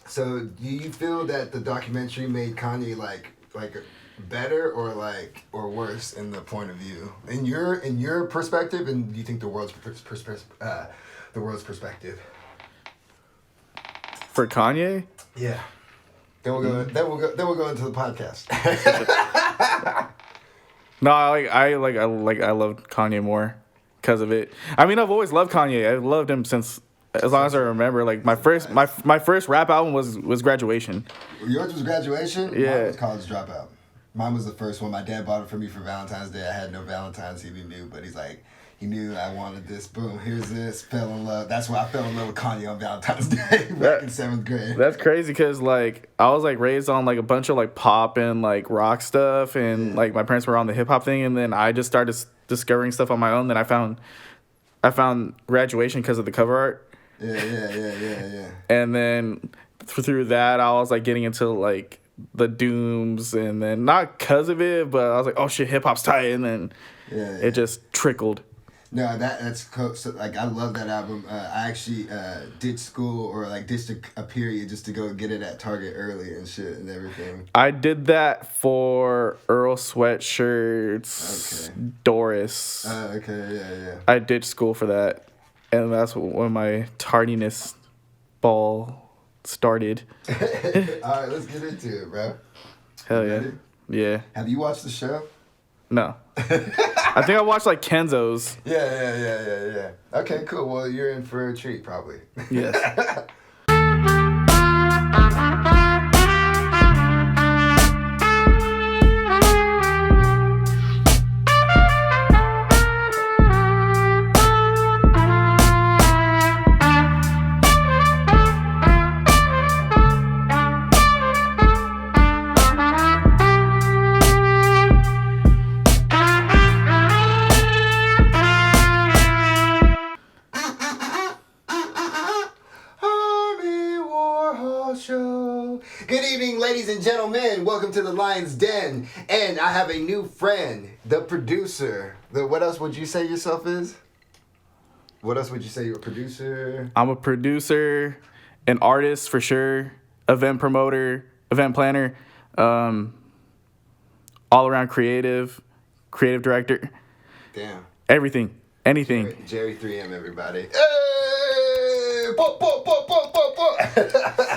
So do you feel that the documentary made Kanye like better or worse in the point of view in your perspective, and do you think the world's perspective? For Kanye? Yeah. Then we'll go into the podcast. No, I love Kanye more because of it. I mean, I've always loved Kanye. I've loved him since as long as I remember. Like my first rap album was Graduation. Yours was Graduation? Yeah. Mine was College Dropout. Mine was the first one. My dad bought it for me for Valentine's Day. I had no Valentine's, he knew, but he's like, he knew I wanted this. Boom, here's this. Fell in love. That's why I fell in love with Kanye on Valentine's Day back in 7th grade. That's crazy because, like, I was, like, raised on, like, a bunch of, like, pop and, like, rock stuff. And, like, my parents were on the hip-hop thing. And then I just started discovering stuff on my own. Then I found Graduation because of the cover art. Yeah. And then through that, I was, like, getting into, like, the Dooms. And then not because of it, but I was like, oh, shit, hip-hop's tight. And then it just trickled. No, that's cool. So, like, I love that album. I actually did school or like ditched a period just to go get it at Target early and shit and everything. I did that for Earl Sweatshirts, okay. Doris. Okay, yeah. I ditched school for that, and that's when my tardiness ball started. All right, let's get into it, bro. Hell yeah. Yeah. Have you watched the show? No. I think I watched like Kenzo's. Yeah. Okay, cool. Well, you're in for a treat, probably. Yes. Good evening, ladies and gentlemen. Welcome to the Lion's Den. And I have a new friend, the producer. What else would you say yourself is? What else would you say you're a producer? I'm a producer, an artist for sure, event promoter, event planner, all around creative director. Damn. Everything. Anything. Jerry 3M, everybody. Hey!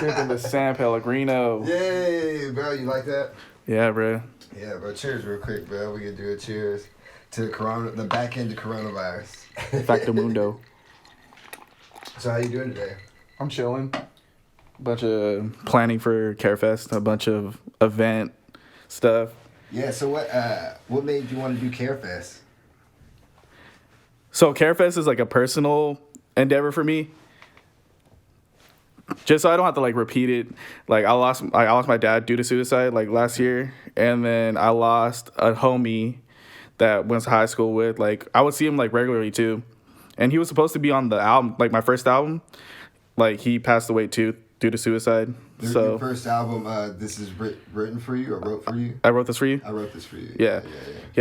Sipping the San Pellegrino. Yay, bro. You like that? Yeah, bro. Yeah, bro. Cheers real quick, bro. We can do a cheers to the back end of coronavirus. Factamundo. So how you doing today? I'm chilling. Bunch of planning for Carefest, a bunch of event stuff. Yeah, so what made you want to do Carefest? So Carefest is like a personal endeavor for me. Just so I don't have to like repeat it. Like I lost my dad due to suicide like last year, and then I lost a homie that went to high school with. Like I would see him like regularly too, and he was supposed to be on the album, like my first album. Like he passed away too due to suicide. So your first album, this is written for you or wrote for you? I wrote this for you. I wrote this for you. Yeah.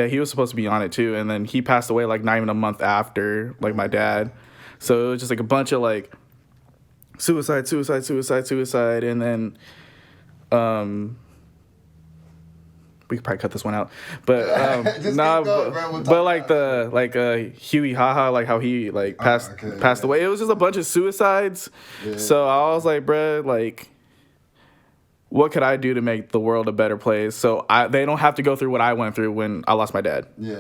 He was supposed to be on it too, and then he passed away like not even a month after like my dad. So it was just like a bunch of like suicide, and then we could probably cut this one out, but Huey Haha, like how he like passed away. It was just a bunch of suicides. Yeah. So I was like, bruh, like, what could I do to make the world a better place? So they don't have to go through what I went through when I lost my dad. Yeah.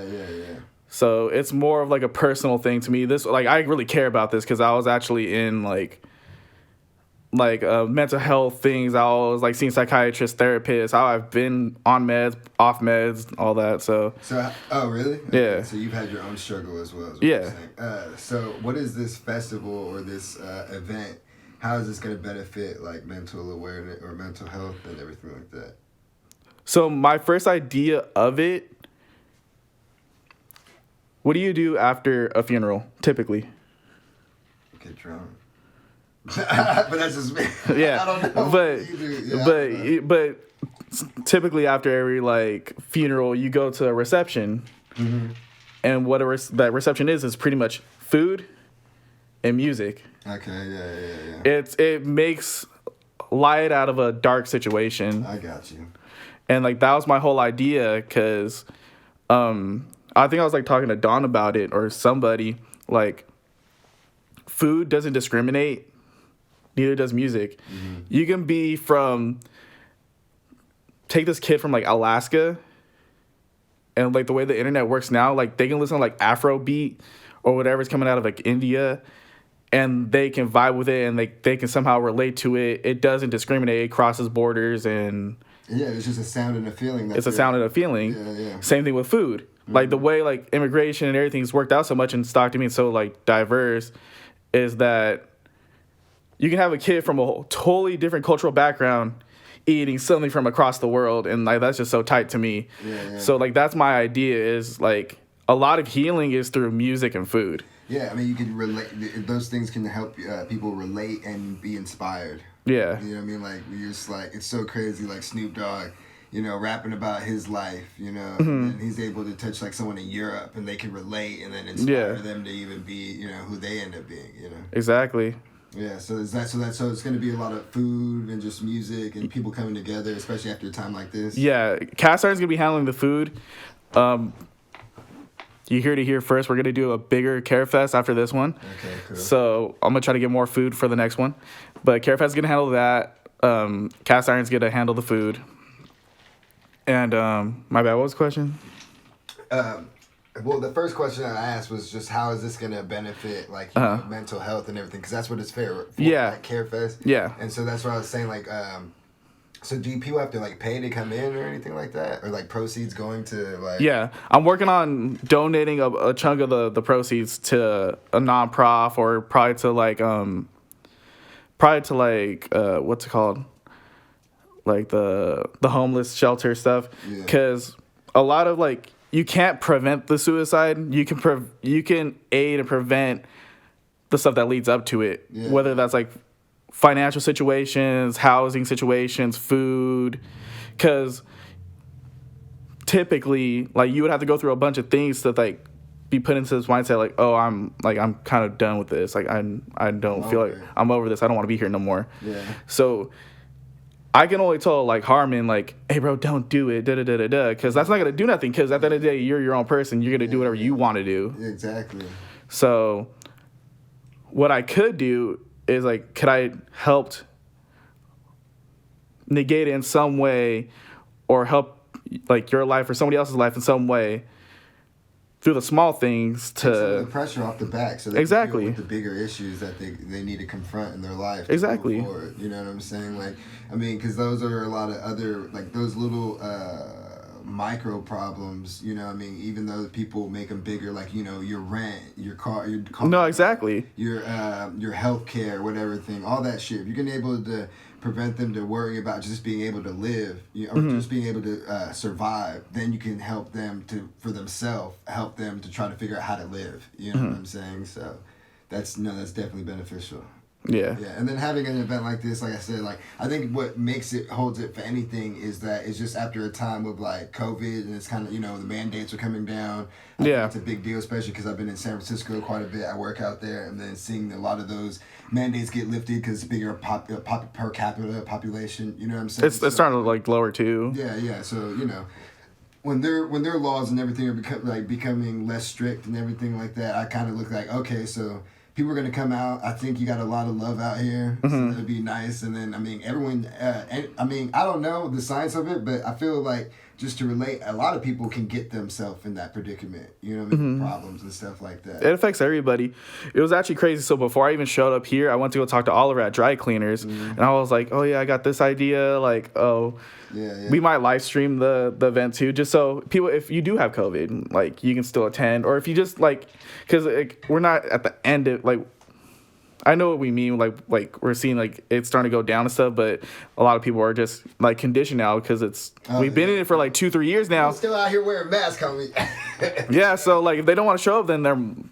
So it's more of like a personal thing to me. This like I really care about this because I was actually in like mental health things. I was like seeing psychiatrists, therapists. How I've been on meds, off meds, all that. So oh really? Okay. Yeah. So you've had your own struggle as well. Yeah. So what is this festival or this event? How is this going to benefit like mental awareness or mental health and everything like that? So my first idea of it. What do you do after a funeral typically? Get drunk. But that's just me. Yeah. I don't know. But typically after every like funeral, you go to a reception, and what that reception is pretty much food and music. Okay. Yeah. It makes light out of a dark situation. I got you. And like that was my whole idea, because I think I was like talking to Dawn about it or somebody. Like, food doesn't discriminate, neither does music. Mm-hmm. You can be from, take this kid from like Alaska, and like the way the internet works now, like they can listen to like Afrobeat or whatever's coming out of like India, and they can vibe with it, and they can somehow relate to it. It doesn't discriminate, it crosses borders, and yeah, it's just a sound and a feeling. It's a sound and a feeling. Yeah. Same thing with food. Mm-hmm. Like the way like immigration and everything's worked out so much in Stockton being so like diverse, is that you can have a kid from a totally different cultural background eating something from across the world, and like that's just so tight to me. Yeah. So like that's my idea, is like a lot of healing is through music and food. Yeah, I mean, you can relate. Those things can help people relate and be inspired. Yeah. You know what I mean? Like, you're just like, it's so crazy, like Snoop Dogg, you know, rapping about his life, you know, and he's able to touch like someone in Europe, and they can relate and then inspire them to even be, you know, who they end up being, you know. Exactly. Yeah, so it's going to be a lot of food and just music and people coming together, especially after a time like this. Yeah, Cast Iron's going to be handling the food. You hear to hear first. We're going to do a bigger Carefest after this one. Okay, cool. So I'm going to try to get more food for the next one. But Carefest is going to handle that. Cast Iron's going to handle the food. And my bad, what was the question? Well, the first question I asked was just how is this going to benefit like you know, mental health and everything? Because that's what it's for. Yeah. Like Carefest. Yeah. And so that's what I was saying. Like, so do people have to like pay to come in or anything like that, or like proceeds going to like? Yeah, I'm working on donating a chunk of the proceeds to a nonprofit, or probably to what's it called? Like the homeless shelter stuff. Because a lot of like, you can't prevent the suicide. You can aid and prevent the stuff that leads up to it. Yeah. Whether that's like financial situations, housing situations, food. Because typically, like, you would have to go through a bunch of things to like be put into this mindset, like, oh, I'm kind of done with this. Like, I don't feel like I'm over this. I don't want to be here no more. Yeah. So I can only tell like Harmon, like, hey bro, don't do it, because that's not gonna do nothing. Because at the end of the day, you're your own person. You're gonna do whatever you want to do. Exactly. So what I could do is like, could I help negate it in some way, or help like your life or somebody else's life in some way through the small things to take some of the pressure off the back, so they can deal with the bigger issues that they need to confront in their life. Exactly. You know what I'm saying? Like, I mean, because those are a lot of other like those little micro problems. You know what I mean? Even though people make them bigger, like, you know, your rent, your car. No, exactly. Your health care, whatever thing, all that shit. If you're gonna be able to prevent them to worry about just being able to live, you know, or just being able to survive, then you can help them help them to try to figure out how to live. You know what I'm saying? So that's definitely beneficial. Yeah. Yeah, and then having an event like this, like I said, like, I think what holds it for anything is that it's just after a time of like COVID, and it's kind of, you know, the mandates are coming down. I think it's a big deal, especially because I've been in San Francisco quite a bit. I work out there, and then seeing a lot of those mandates get lifted because it's bigger per capita population. You know what I'm saying? It's starting to like lower too. Yeah. So, you know, when their laws and everything are becoming less strict and everything like that, I kind of look like, okay, so people are going to come out. I think you got a lot of love out here. So it'd be nice. And then, I mean, everyone, I don't know the science of it, but I feel like just to relate, a lot of people can get themselves in that predicament, you know what I mean? Problems and stuff like that. It affects everybody. It was actually crazy. So before I even showed up here, I went to go talk to Oliver at Dry Cleaners, and I was like, oh yeah, I got this idea. Like, we might live stream the event too, just so people, if you do have COVID, like, you can still attend, or if you just like, because we're not at the end of, like, I know what we mean, like we're seeing like it's starting to go down and stuff, but a lot of people are just like conditioned now because we've been in it for like 2-3 years now. I'm still out here wearing masks on me. Yeah, so like if they don't want to show up, then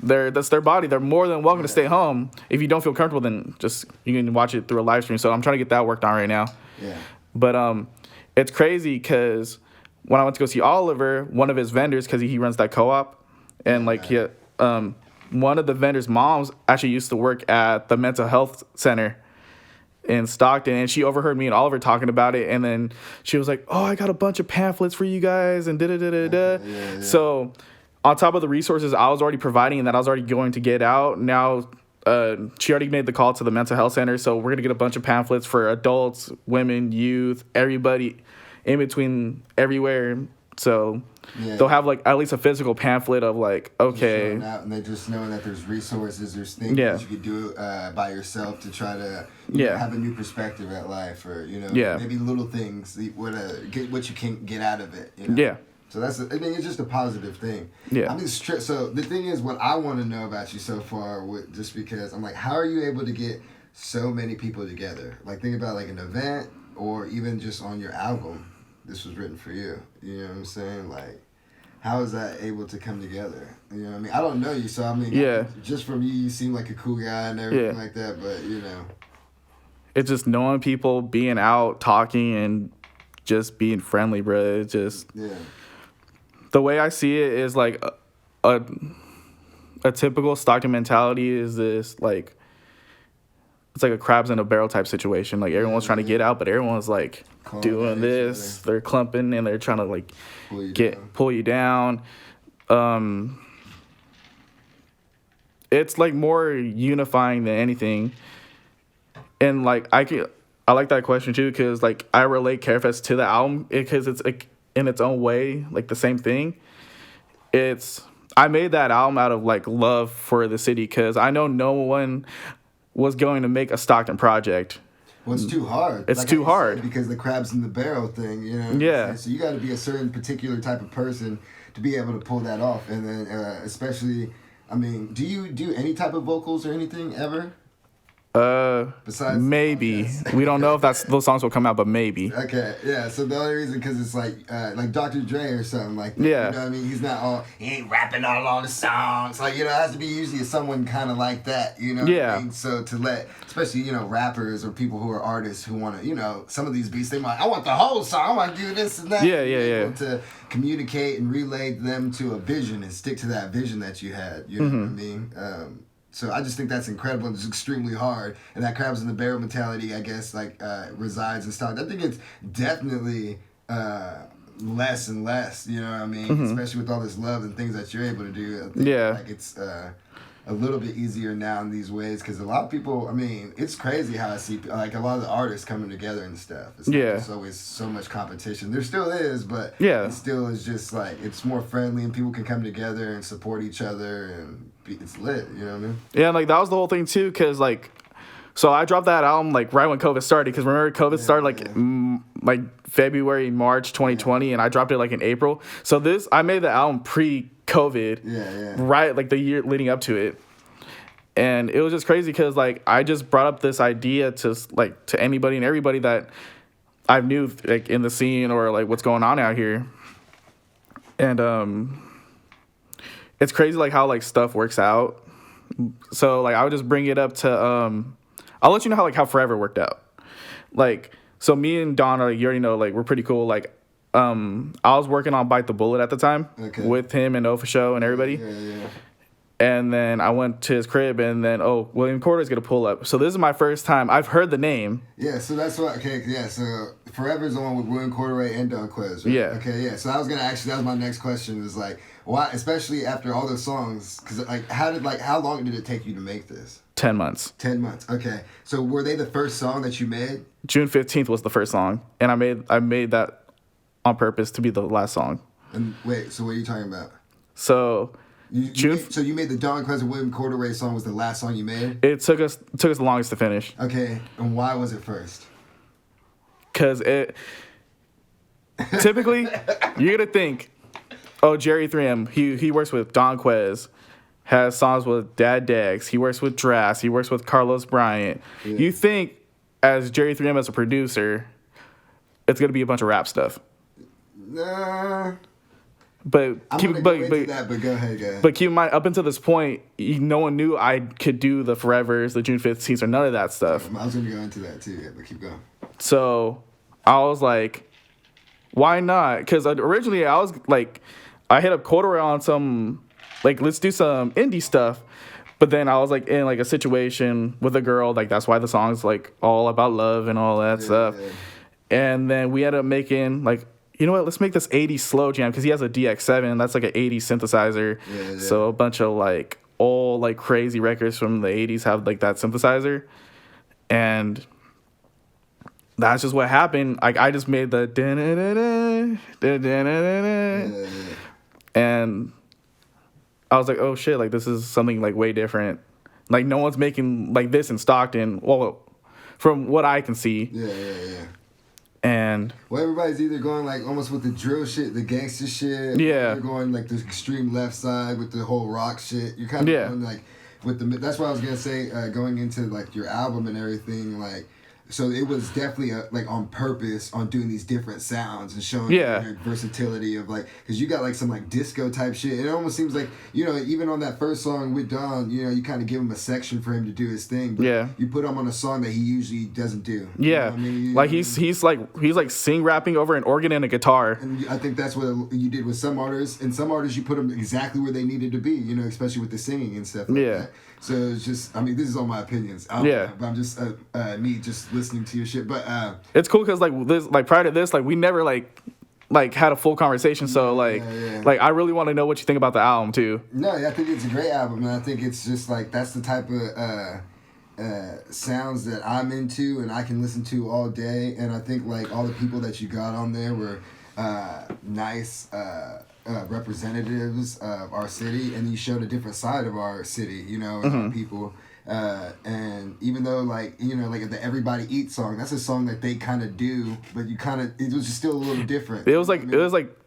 that's their body. They're more than welcome to stay home. If you don't feel comfortable, then just you can watch it through a live stream. So I'm trying to get that worked on right now. Yeah. But it's crazy because when I went to go see Oliver, one of his vendors, because he runs that co-op, and like one of the vendors' moms actually used to work at the mental health center, in Stockton, and she overheard me and Oliver talking about it, and then she was like, "Oh, I got a bunch of pamphlets for you guys," and da da da da da. Yeah. So, on top of the resources I was already providing and that I was already going to get out, now she already made the call to the mental health center, so we're gonna get a bunch of pamphlets for adults, women, youth, everybody in between, everywhere. So they'll have like at least a physical pamphlet of like, okay, out, and they just knowing that there's resources, there's things that you could do by yourself to try to know, have a new perspective at life, or maybe little things, get what you can get out of it. So that's, I mean, it's just a positive thing. I mean, so the thing is, what I want to know about you so far, just because I'm like, how are you able to get so many people together? Like, think about like an event, or even just on your album. This was written for you. You know what I'm saying? Like, how is that able to come together? You know what I mean? I don't know you, so I mean, just from you seem like a cool guy and everything like that, but it's just knowing people, being out, talking, and just being friendly, bro. It's just the way I see it is like a typical Stockton mentality is this, like, it's like a crabs in a barrel type situation. Like, everyone's trying to get out, but everyone's like doing this. They're clumping and they're trying to like pull you down. It's like more unifying than anything. And like I like that question too, because like I relate Carefest to the album because it's like in its own way like the same thing. I made that album out of like love for the city, because I know no one was going to make a Stockton project. Well, it's too hard. It's like too hard. Because the crabs in the barrel thing, you know? So you got to be a certain particular type of person to be able to pull that off. And then especially, I mean, do you do any type of vocals or anything ever? Besides maybe. We don't know if those songs will come out, but maybe. Okay, yeah. So the only reason, because it's like Dr. Dre or something like that. Yeah. You know what I mean? He ain't rapping all the songs. Like, it has to be usually someone kind of like that, you know what I mean? So to let, especially, rappers or people who are artists who want to, some of these beats, they might, I want the whole song, I want to do this and that. Yeah. To communicate and relay them to a vision and stick to that vision that you had, you know what I mean? So I just think that's incredible, and it's extremely hard. And that crabs in the barrel mentality, I guess, resides in Stockton. I think it's definitely less and less, you know what I mean? Especially with all this love and things that you're able to do. I think, like, it's a little bit easier now in these ways, because a lot of people, I mean, it's crazy how I see, like, a lot of the artists coming together and stuff. It's there's always so much competition. There still is, but it still is just, like, it's more friendly, and people can come together and support each other, and it's lit, you know what I mean? Yeah, like, that was the whole thing, too, because, like, so I dropped that album, like, right when COVID started, because remember, COVID started, like, February, March 2020, and I dropped it, like, in April. So I made the album pre-COVID, right, like, the year leading up to it. And it was just crazy, because, like, I just brought up this idea to anybody and everybody that I knew, like, in the scene or, like, what's going on out here. And, it's crazy, like, how, like, stuff works out. So, like, I would just bring it up to, I'll let you know how Forever worked out. Like, so me and Don, like, you already know, like, we're pretty cool. Like, I was working on Bite the Bullet at the time with him and Ofa Show and everybody. And then I went to his crib, and then, William Corder's going to pull up. So this is my first time. I've heard the name. Yeah, so that's what, so Forever's the one with William Corderay and Don Quez, right? Yeah. Okay, yeah, so I was going to that was my next question, is like, why, especially after all those songs, because, like, how long did it take you to make this? 10 months. 10 months, okay. So were they the first song that you made? June 15th was the first song, and I made that on purpose to be the last song. And wait, so what are you talking about? So... you made the Don Quez and William Corderay song was the last song you made? It took us the longest to finish. Okay, and why was it first? Because typically, you're going to think, Jerry 3M, he works with Don Quez, has songs with Dad Dex, he works with Drass, he works with Carlos Bryant. Yeah. You think, as Jerry 3M as a producer, it's going to be a bunch of rap stuff. Nah... But go ahead. But keep in mind, up until this point, no one knew I could do the Forevers, the June 15th, or none of that stuff. I was going to go into that too, but keep going. So I was like, why not? Because originally I was like, I hit up Corduroy on some, like, let's do some indie stuff. But then I was like in like a situation with a girl, like that's why the song's like all about love and all that stuff. Yeah. And then we ended up making like, you know what, let's make this 80s slow jam, because he has a DX7, that's like an 80s synthesizer. Yeah. So a bunch of like old like crazy records from the 80s have like that synthesizer. And that's just what happened. Like I just made the and I was like, oh shit, like this is something like way different. Like no one's making like this in Stockton. Well, from what I can see. Yeah. And well, everybody's either going like almost with the drill shit, the gangster shit. Yeah. They're going like the extreme left side with the whole rock shit. You're kind of going like with the. That's what I was gonna say. Going into like your album and everything, like. So it was definitely like on purpose on doing these different sounds and showing your versatility of like, because you got like some like disco type shit. And it almost seems like, you know, even on that first song with Don, you know, you kind of give him a section for him to do his thing. But you put him on a song that he usually doesn't do. Yeah. You know what I mean? Like he's like sing rapping over an organ and a guitar. And I think that's what you did with some artists. And some artists you put them exactly where they needed to be, you know, especially with the singing and stuff like that. So it's just, I mean, this is all my opinions. But I'm just me just listening to your shit. But it's cool because like this, like prior to this, like we never like had a full conversation. So like I really want to know what you think about the album too. No, I think it's a great album, and I think it's just like that's the type of sounds that I'm into and I can listen to all day. And I think like all the people that you got on there were nice. Representatives of our city, and you showed a different side of our city, you know, and our people. And even though like, you know, like the Everybody Eats song, that's a song that they kind of do, but you kind of, it was just still a little different. It was like,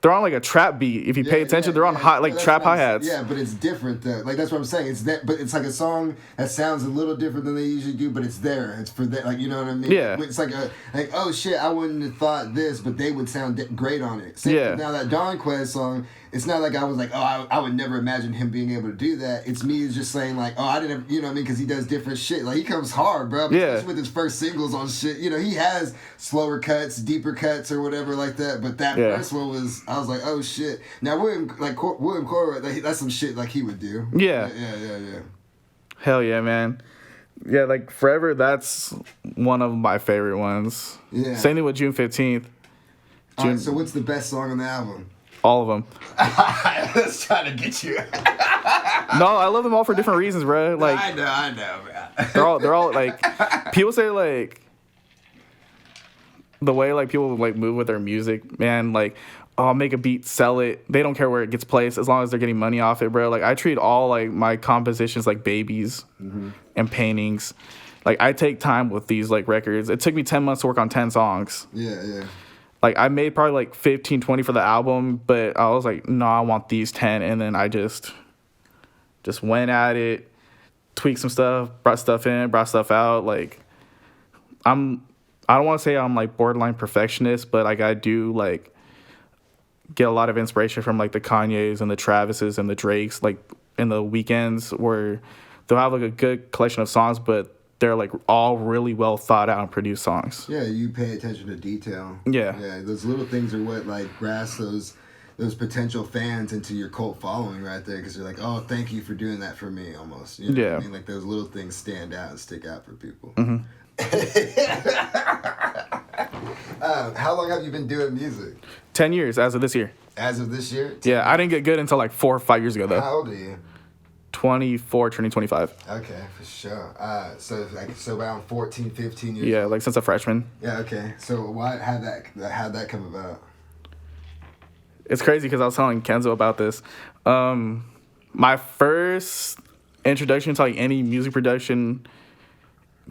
they're on like a trap beat. If you pay attention, they're on hot, like trap hi-hats. Yeah, but it's different though. Like that's what I'm saying. It's that, but it's like a song that sounds a little different than they usually do, but it's there. It's for that, like, you know what I mean? Yeah. It's like oh shit, I wouldn't have thought this, but they would sound great on it. Now that Don Quest song, it's not like I was like, oh, I would never imagine him being able to do that. It's me just saying like, oh, I didn't, you know what I mean? Because he does different shit. Like he comes hard, bro. Especially with his first singles on shit. You know, he has slower cuts, deeper cuts, or whatever like that. But that first one was, I was like, oh shit. Now William Corwin, that's some shit like he would do. Yeah. Hell yeah, man. Yeah, like Forever, that's one of my favorite ones. Yeah. Same thing with June 15th. Alright, so what's the best song on the album? All of them. Let's try to get you. No, I love them all for different reasons, bro. Like I know, man. they're all like, people say like the way like people like move with their music, man. Like, oh, make a beat, sell it. They don't care where it gets placed as long as they're getting money off it, bro. Like I treat all like my compositions like babies and paintings. Like I take time with these like records. It took me 10 months to work on 10 songs. Yeah. Like, I made probably, like, 15, 20 for the album, but I was like, no, I want these 10, and then I just went at it, tweaked some stuff, brought stuff in, brought stuff out. Like, I don't want to say I'm, like, borderline perfectionist, but, like, I do, like, get a lot of inspiration from, like, the Kanyes and the Travises and the Drakes, like, in the weekends where they'll have, like, a good collection of songs, but they're like all really well thought out and produced songs. Yeah, you pay attention to detail. Yeah, those little things are what like grasp those potential fans into your cult following right there, because they're like, oh, thank you for doing that for me, almost. You know what I mean? Like those little things stand out and stick out for people. How long have you been doing music? 10 years as of this year. As of this year? Yeah, I didn't get good until like 4 or 5 years ago though. How old are you? 24, turning 25. Okay, for sure. So around 14, 15 years. Yeah, like since a freshman. Yeah, okay. So how'd that come about? It's crazy because I was telling Kenzo about this. My first introduction to like any music production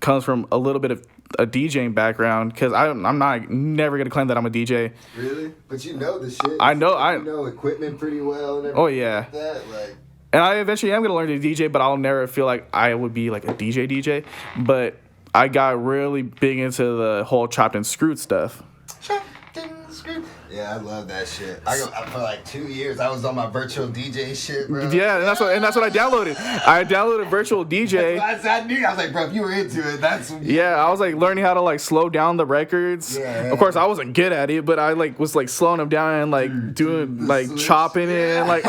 comes from a little bit of a DJing background, because I'm never gonna claim that I'm a DJ. Really? But you know the shit. I know. You know equipment pretty well and everything. Oh yeah. Like that, like. And I eventually am going to learn to DJ, but I'll never feel like I would be like a DJ. But I got really big into the whole chopped and screwed stuff. Chopped and screwed. Yeah, I love that shit. For like 2 years, I was on my virtual DJ shit, bro. Yeah, and that's what I downloaded. I downloaded virtual DJ. I knew. I was like, bro, if you were into it, that's. Yeah, I was like learning how to like slow down the records. Yeah. Of course, I wasn't good at it, but I like was like slowing them down and like doing like chopping it and like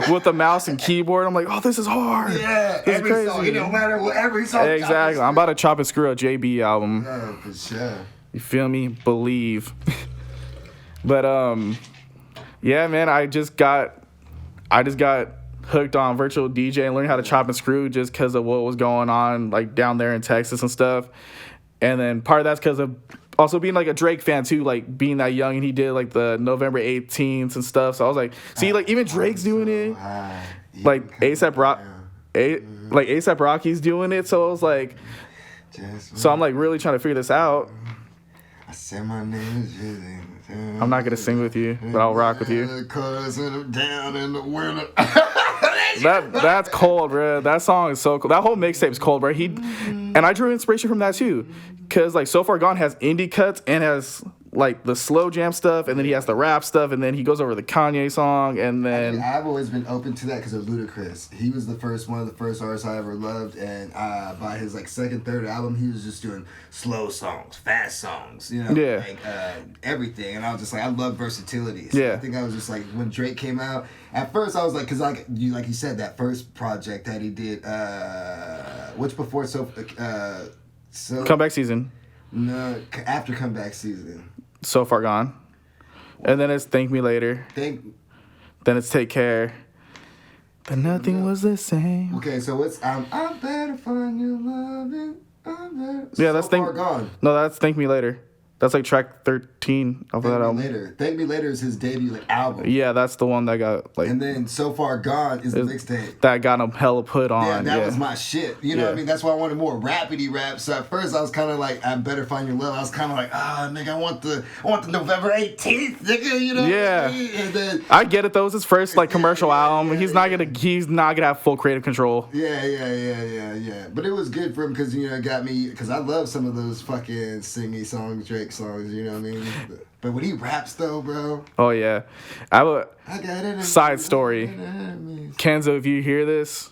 with the mouse and keyboard. I'm like, oh, this is hard. Yeah, this every is crazy. song. It don't matter what every song. Exactly. I'm about to chop and screw a JB album. Yeah, for sure. You feel me? Believe. But yeah, man, I just got hooked on virtual DJ and learning how to chop and screw just because of what was going on like down there in Texas and stuff. And then part of that's because of also being like a Drake fan too, like being that young, and he did like the November 18th and stuff. So I was like, see, like even Drake's doing it, like ASAP Rocky's doing it. So I was like, so I'm like really trying to figure this out. I said my name is Jizzy. I'm not gonna sing with you, but I'll rock with you. Cause I'm down in the winter. That's cold, bro. That song is so cool. That whole mixtape's cold, bro. And I drew inspiration from that too, cause like So Far Gone has indie cuts and has like the slow jam stuff, and then he has the rap stuff, and then he goes over the Kanye song, and then I've always been open to that because of Ludacris. He was one of the first artists I ever loved, and by his like second, third album, he was just doing slow songs, fast songs, like everything. And I was just like, I love versatility. So I think I was just like, when Drake came out, at first I was like, because like you said, that first project that he did, which before so Comeback Season. No, after Comeback Season. So Far Gone. And then it's Thank Me Later. Then it's Take Care. But nothing was the same. Okay, so it's I'm better find you loving. I'm better. Yeah, that's So Far Gone. No, that's Thank Me Later. That's like track 13 of that album. Thank Me Later is his debut album. Yeah, that's the one that got like. And then So Far Gone is the mixtape that got him hella put on. Yeah, that was my shit. You know what I mean? That's why I wanted more rapidy rap. So at first I was kind of like, I better find your love. I was kind of like, nigga, I want the November 18th, nigga. You know? Yeah. What I mean? And then I get it though. It's his first like commercial album. He's not gonna have full creative control. Yeah. But it was good for him because it got me, because I love some of those fucking singy songs, Drake songs. You know what I mean? But when he raps though, bro. Oh yeah, side story. Kenzo, if you hear this,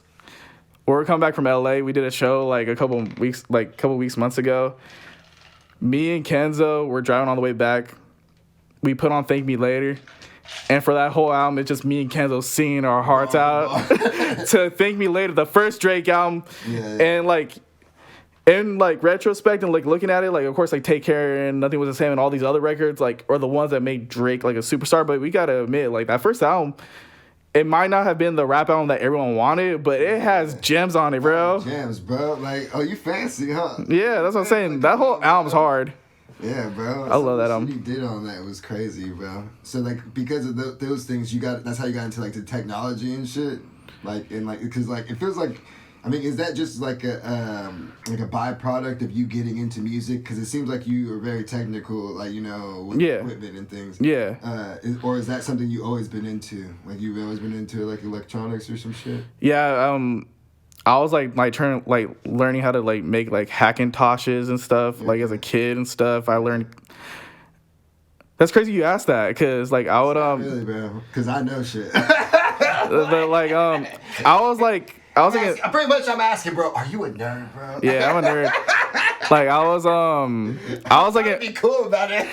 we're coming back from LA. We did a show like a couple months ago. Me and Kenzo were driving on the way back. We put on Thank Me Later, and for that whole album, it's just me and Kenzo singing our hearts out to Thank Me Later, the first Drake album, and like. In like retrospect and like looking at it, like of course like Take Care and Nothing Was the Same and all these other records like are the ones that made Drake like a superstar. But we gotta admit, like that first album, it might not have been the rap album that everyone wanted, but it has gems on it, bro. Gems, bro. Like, you fancy, huh? Yeah, that's what I'm saying. That whole album's hard. Yeah, bro. I love that album. What he did on that was crazy, bro. So like because of those things, that's how you got into like the technology and shit. Like and like because like it feels like. I mean, is that just like a byproduct of you getting into music? Because it seems like you are very technical, like with equipment and things. Yeah. Or is that something you always been into? Like you've always been into like electronics or some shit? Yeah. I was learning how to like make like Hackintoshes and stuff like as a kid and stuff. I learned. That's crazy you asked that because like I would Really, bro? Because I know shit. But like I was thinking, pretty much I'm asking, bro, are you a nerd, bro? Yeah, I'm a nerd. Like I was like be cool about it.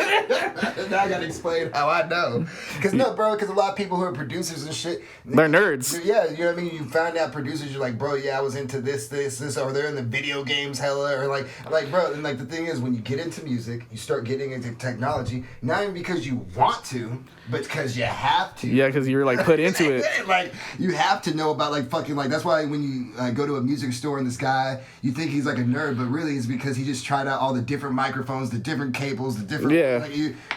Now I gotta explain how I know. Because a lot of people who are producers and shit, they're nerds. Yeah, you know what I mean? You find out producers, you're like, bro, yeah, I was into this, or they're in the video games hella, or like bro, and like the thing is when you get into music, you start getting into technology, not even because you want to, but because you have to. Yeah, because you're like put into it. Like you have to know about like fucking like that's why when you go to a music store and this guy, you think he's like a nerd, but really it's because he just tried out all the different microphones, the different cables, the different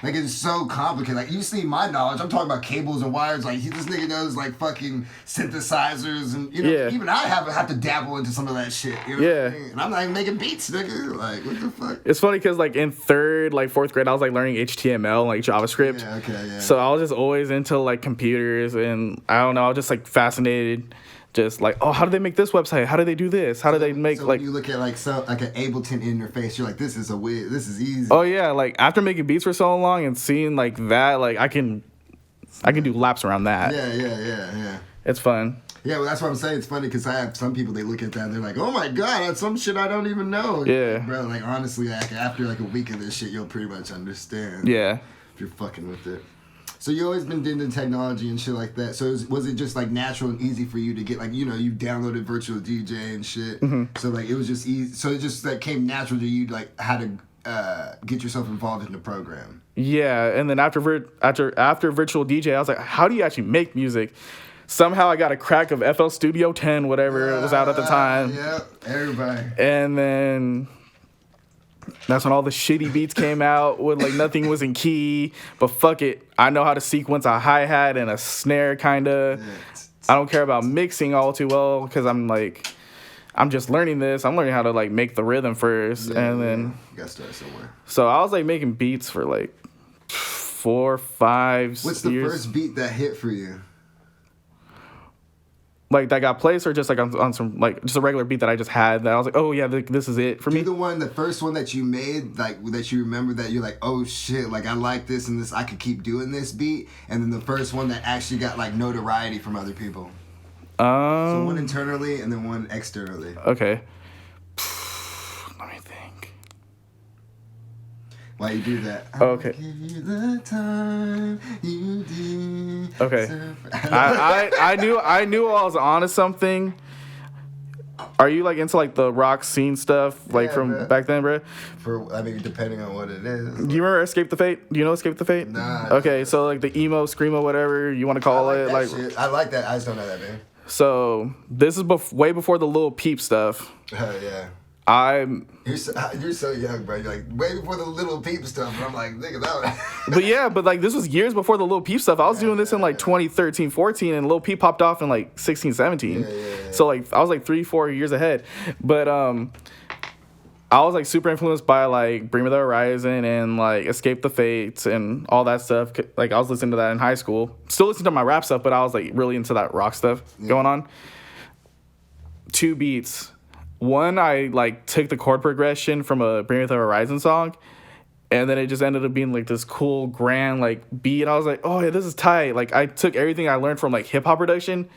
like it's so complicated. Like you see my knowledge, I'm talking about cables and wires. Like this nigga knows like fucking synthesizers and even I have to dabble into some of that shit. You know what I mean? And I'm not even making beats, nigga. Like what the fuck? It's funny because like in fourth grade, I was like learning HTML, like JavaScript. Yeah, okay, yeah. So I was just always into like computers, and I don't know, I was just like fascinated. just like, oh, how do they make this website? How do they do this? How do they make so like? when you look at like an Ableton interface, you're like, this is easy. Oh yeah, like after making beats for so long and seeing like that, like I can do laps around that. Yeah. It's fun. Yeah, well, that's what I'm saying. It's funny because I have some people, they look at that and they're like, oh my God, that's some shit I don't even know. Yeah. Bro, like honestly, like, after like a week of this shit, you'll pretty much understand. Yeah. If you're fucking with it. So you always been into technology and shit like that. So was it just like natural and easy for you to get like, you downloaded virtual DJ and shit. Mm-hmm. So like it was just easy. So it just like came natural to you like how to get yourself involved in the program. Yeah, and then after virtual DJ, I was like, how do you actually make music? Somehow I got a crack of FL Studio 10, whatever it was out at the time. Yeah, everybody. And then that's when all the shitty beats came out with like nothing was in key. But fuck it, I know how to sequence a hi-hat and a snare kinda. Yeah. I don't care about mixing all too well because I'm just learning this. I'm learning how to like make the rhythm first, and then you gotta start somewhere. So I was like making beats for like 4, 5 years. What's the first beat that hit for you? Like that got placed, or just like on some like just a regular beat that I just had that I was like, oh yeah, this is it for me. The first one that you made, like that you remember that you're like, oh shit, like I like this and this, I could keep doing this beat, and then the first one that actually got like notoriety from other people. So one internally and then one externally. Okay. Let me think. Why you do that? Okay. Give you the time you did. Okay. I knew I was onto something. Are you like into like the rock scene stuff like from bro. back then, bro? Depending on what it is. Do you remember Escape the Fate? Do you know Escape the Fate? Nah. Okay, so like the emo, screamo, whatever you want to call it, like. Shit. I like that. I just don't know that, man. So this is way before the Lil Peep stuff. Oh yeah. You're so young, bro. You're like way before the Little Peep stuff. And I'm like, nigga, that. but like this was years before the Lil Peep stuff. I was doing this in like 2013, 14, and Lil Peep popped off in like 16, 17. Yeah. So like I was like 3, 4 years ahead. But I was like super influenced by like Bring Me the Horizon and like Escape the Fates and all that stuff. Like I was listening to that in high school. Still listening to my rap stuff, but I was like really into that rock stuff going on. 2 beats. One, I like took the chord progression from a Bring Me the Horizon song, and then it just ended up being like this cool grand like beat. And I was like, oh yeah, this is tight. Like I took everything I learned from like hip hop production,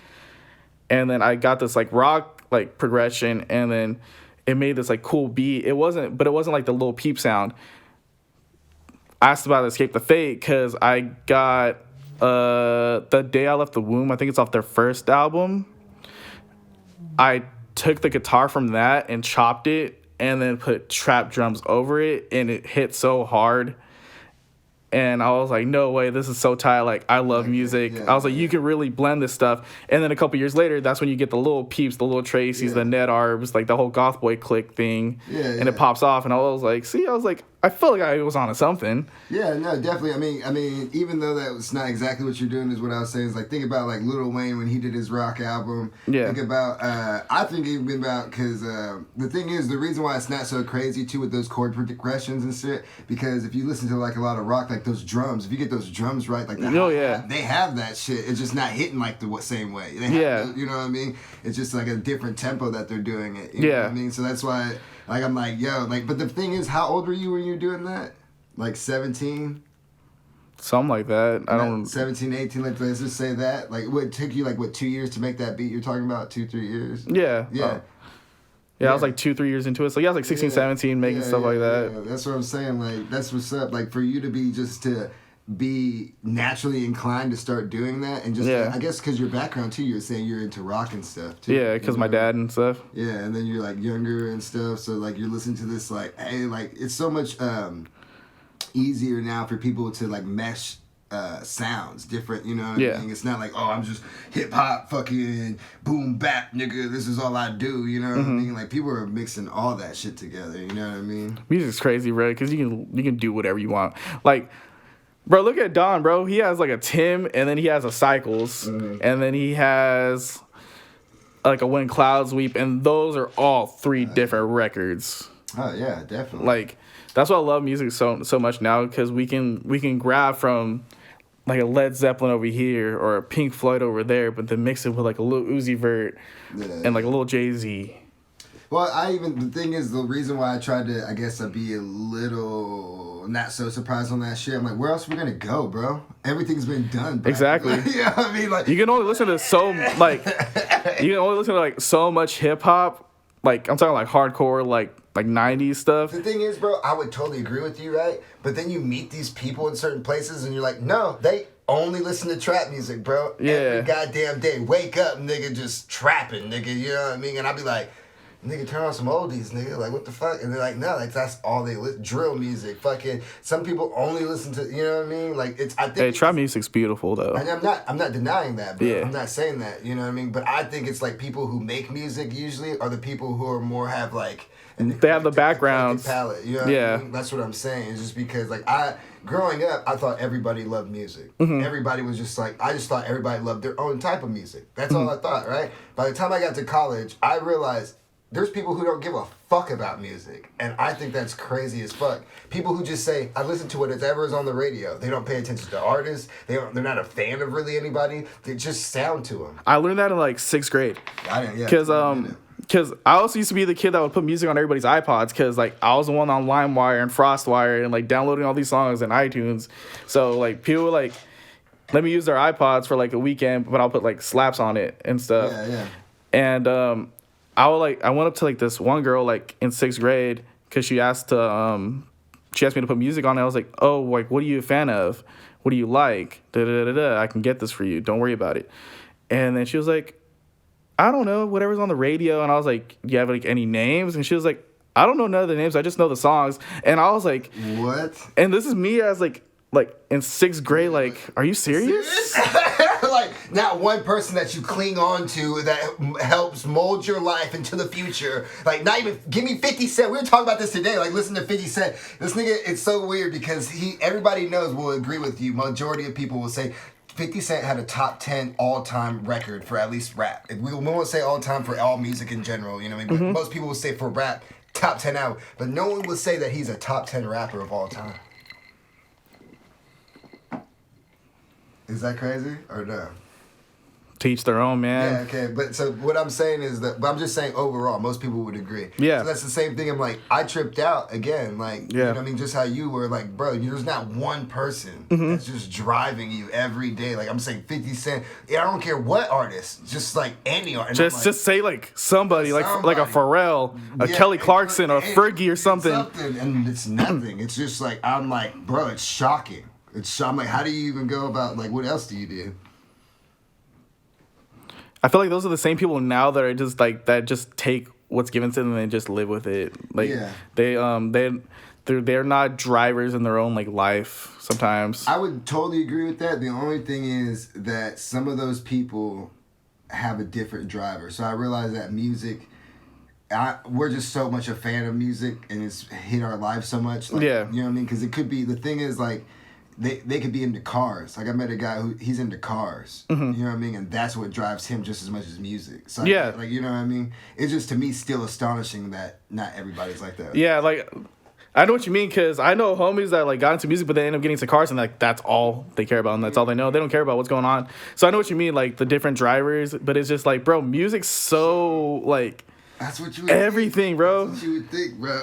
and then I got this like rock like progression, and then it made this like cool beat. It wasn't like the Lil Peep sound. I asked about Escape the Fate because I got The Day I Left the Womb. I think it's off their first album. I took the guitar from that and chopped it and then put trap drums over it, and it hit so hard. And I was like, no way, this is so tight. Like, I love music. I was like, you can really blend this stuff. And then a couple years later, that's when you get the Lil Peeps, the Lil Tracys, the Ned Arbs, like the whole Goth Boy clique thing. And it pops off. And I was like, I felt like I was onto something. Yeah, no, definitely. I mean, even though that was not exactly what you're doing, is what I was saying. Is like, think about like Lil Wayne when he did his rock album. Yeah. Think about, I think even about, because the thing is, the reason why it's not so crazy too with those chord progressions and shit, because if you listen to like a lot of rock, like those drums, if you get those drums right, like they have that shit. It's just not hitting like the same way. They have, you know what I mean? It's just like a different tempo that they're doing it. You know what I mean? So that's why. Like, I'm like, yo, like, but the thing is, how old were you when you were doing that? Like 17? Something like that. I don't... 17, 18, let's just say that. Like, what took you, 2 years to make that beat you're talking about? 2, 3 years? Yeah. Yeah. Yeah, I was like 2, 3 years into it. So yeah, I was like 16, 17, making stuff like that. Yeah. That's what I'm saying. Like, that's what's up. Like, for you to be naturally inclined to start doing that, and just I guess because your background too, you're saying you're into rock and stuff too. Yeah, because my dad and stuff. Yeah, and then you're like younger and stuff, so like you're listening to this like, hey, like it's so much easier now for people to like mesh sounds different, you know what I mean? It's not like, oh, I'm just hip hop fucking boom bap nigga, this is all I do, you know what I mean? Like people are mixing all that shit together, you know what I mean? Music's crazy, bro, because you can do whatever you want. Like, bro, look at Don, bro. He has like a Tim, and then he has a Cycles, and then he has like a When Clouds Weep, and those are all 3 different records. Oh yeah, definitely. Like that's why I love music so much now, because we can grab from like a Led Zeppelin over here or a Pink Floyd over there, but then mix it with like a little Uzi Vert and like a little Jay-Z. Well, the thing is, the reason why I tried to, I guess, I'd be a little not so surprised on that shit. I'm like, where else are we gonna go, bro? Everything's been done, bro. Exactly. You know what I mean? Like, you can only listen to so much hip hop. Like, I'm talking like hardcore, like 90s stuff. The thing is, bro, I would totally agree with you, right? But then you meet these people in certain places and you're like, no, they only listen to trap music, bro. Yeah. Every goddamn day. Wake up, nigga, just trapping, nigga. You know what I mean? And I'd be like, nigga, turn on some oldies, nigga. Like, what the fuck? And they're like, no, like, that's all they listen. Drill music, fucking. Some people only listen to, you know what I mean? Like, I think. Hey, trap music's beautiful, though. And I'm not denying that, bro. Yeah. I'm not saying that, you know what I mean? But I think it's like people who make music usually are the people who are more have like. They have the background palette, you know what I mean? That's what I'm saying. It's just because, like, growing up, I thought everybody loved music. Mm-hmm. Everybody was just like, I just thought everybody loved their own type of music. That's all I thought, right? By the time I got to college, I realized there's people who don't give a fuck about music. And I think that's crazy as fuck. People who just say, I listen to whatever is on the radio. They don't pay attention to artists. They're not a fan of really anybody. They just sound to them. I learned that in, like, 6th grade. I didn't, yeah. Because I also used to be the kid that would put music on everybody's iPods because, like, I was the one on LimeWire and FrostWire and, like, downloading all these songs in iTunes. So, like, people would, like, let me use their iPods for, like, a weekend, but I'll put, like, slaps on it and stuff. Yeah. And I went up to, like, this one girl, like, in 6th grade because she asked me to put music on it. I was like, oh, like, what are you a fan of? What do you like? Da-da-da-da. I can get this for you. Don't worry about it. And then she was like, I don't know, whatever's on the radio. And I was like, do you have, like, any names? And she was like, I don't know none of the names. I just know the songs. And I was like, what? And this is me as, like in 6th grade. Like, are you serious? Like, not one person that you cling on to that helps mold your life into the future. Like, not even, give me 50 Cent. We were talking about this today. Like, listen to 50 Cent. This nigga, it's so weird because everybody knows, will agree with you. Majority of people will say, 50 Cent had a top 10 all-time record for at least rap. We won't say all-time for all music in general, you know what I mean? But most people will say for rap, top 10 album. But no one will say that he's a top 10 rapper of all time. Is that crazy or no? Teach their own, man. Yeah, okay. But so what I'm saying is but I'm just saying overall, most people would agree. Yeah. So that's the same thing. I'm like, I tripped out again. Like, yeah. You know what I mean? Just how you were like, bro, there's not one person that's just driving you every day. Like, I'm saying 50 Cent. I don't care what artist. Just like any artist. Just say like somebody, like a Pharrell, a Kelly Clarkson, or a Fergie or something. And it's nothing. It's just like, I'm like, bro, it's shocking. I'm like, how do you even go about, like, what else do you do? I feel like those are the same people now that are just like that just take what's given to them and just live with it. Like they're not drivers in their own like life sometimes. I would totally agree with that. The only thing is that some of those people have a different driver. So I realize that music, we're just so much a fan of music and it's hit our life so much. Like, yeah. You know what I mean? Because it could be, the thing is like, They could be into cars. Like, I met a guy he's into cars. You know what I mean? And that's what drives him just as much as music. So yeah. Like, you know what I mean? It's just, to me, still astonishing that not everybody's like that. Yeah, like, I know what you mean, because I know homies that, like, got into music, but they end up getting into cars, and, like, that's all they care about, and that's all they know. They don't care about what's going on. So I know what you mean, like, the different drivers, but it's just, like, bro, music's so, like... That's what you would everything, think. Bro. That's what you would think, bro.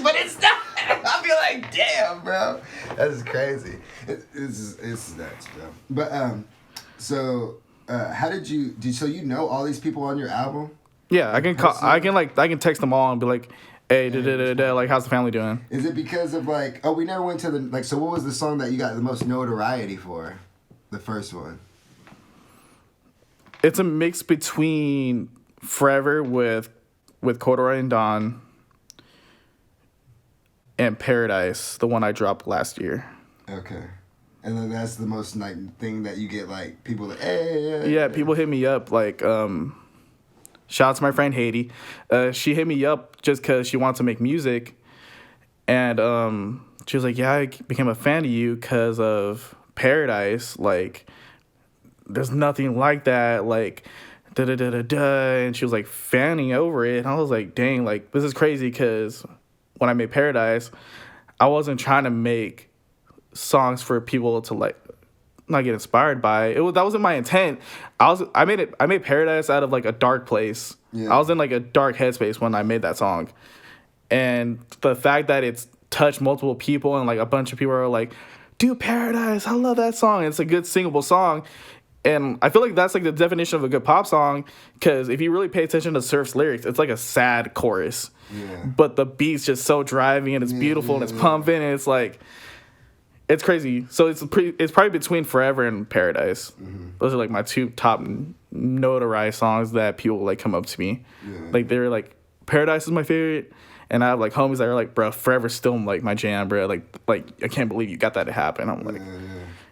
But it's not. I feel like, damn, bro. That's crazy. It's nuts, bro. But so how did you? So you know all these people on your album? Yeah, I can call. I can text them all and be like, hey, like, how's the family doing? Is it because of like? Oh, we never went to the like. So what was the song that you got the most notoriety for? The first one. It's a mix between Forever with Corduroy and Dawn and Paradise, the one I dropped last year. Okay. And then that's the most like thing that you get like people like, hey. Yeah, people hit me up like shout out to my friend Haiti. She hit me up just because she wants to make music. And she was like, yeah, I became a fan of you because of Paradise. Like, there's nothing like that. Like, da-da-da-da-da. And she was like fanning over it. And I was like, dang, like, this is crazy because when I made Paradise, I wasn't trying to make songs for people to like not get inspired by it. That wasn't my intent. I made Paradise out of like a dark place. Yeah. I was in like a dark headspace when I made that song. And the fact that it's touched multiple people and like a bunch of people are like, dude, Paradise, I love that song. It's a good singable song. And I feel like that's like the definition of a good pop song, because if you really pay attention to Surf's lyrics, it's like a sad chorus. Yeah. But the beat's just so driving and it's beautiful and it's pumping and it's like, it's crazy. So it's probably between Forever and Paradise. Mm-hmm. Those are like my two top notarized songs that people like come up to me. Yeah. Like they're like, Paradise is my favorite. And I have like homies that are like, bro, Forever's still like my jam, bro. Like I can't believe you got that to happen. I'm like,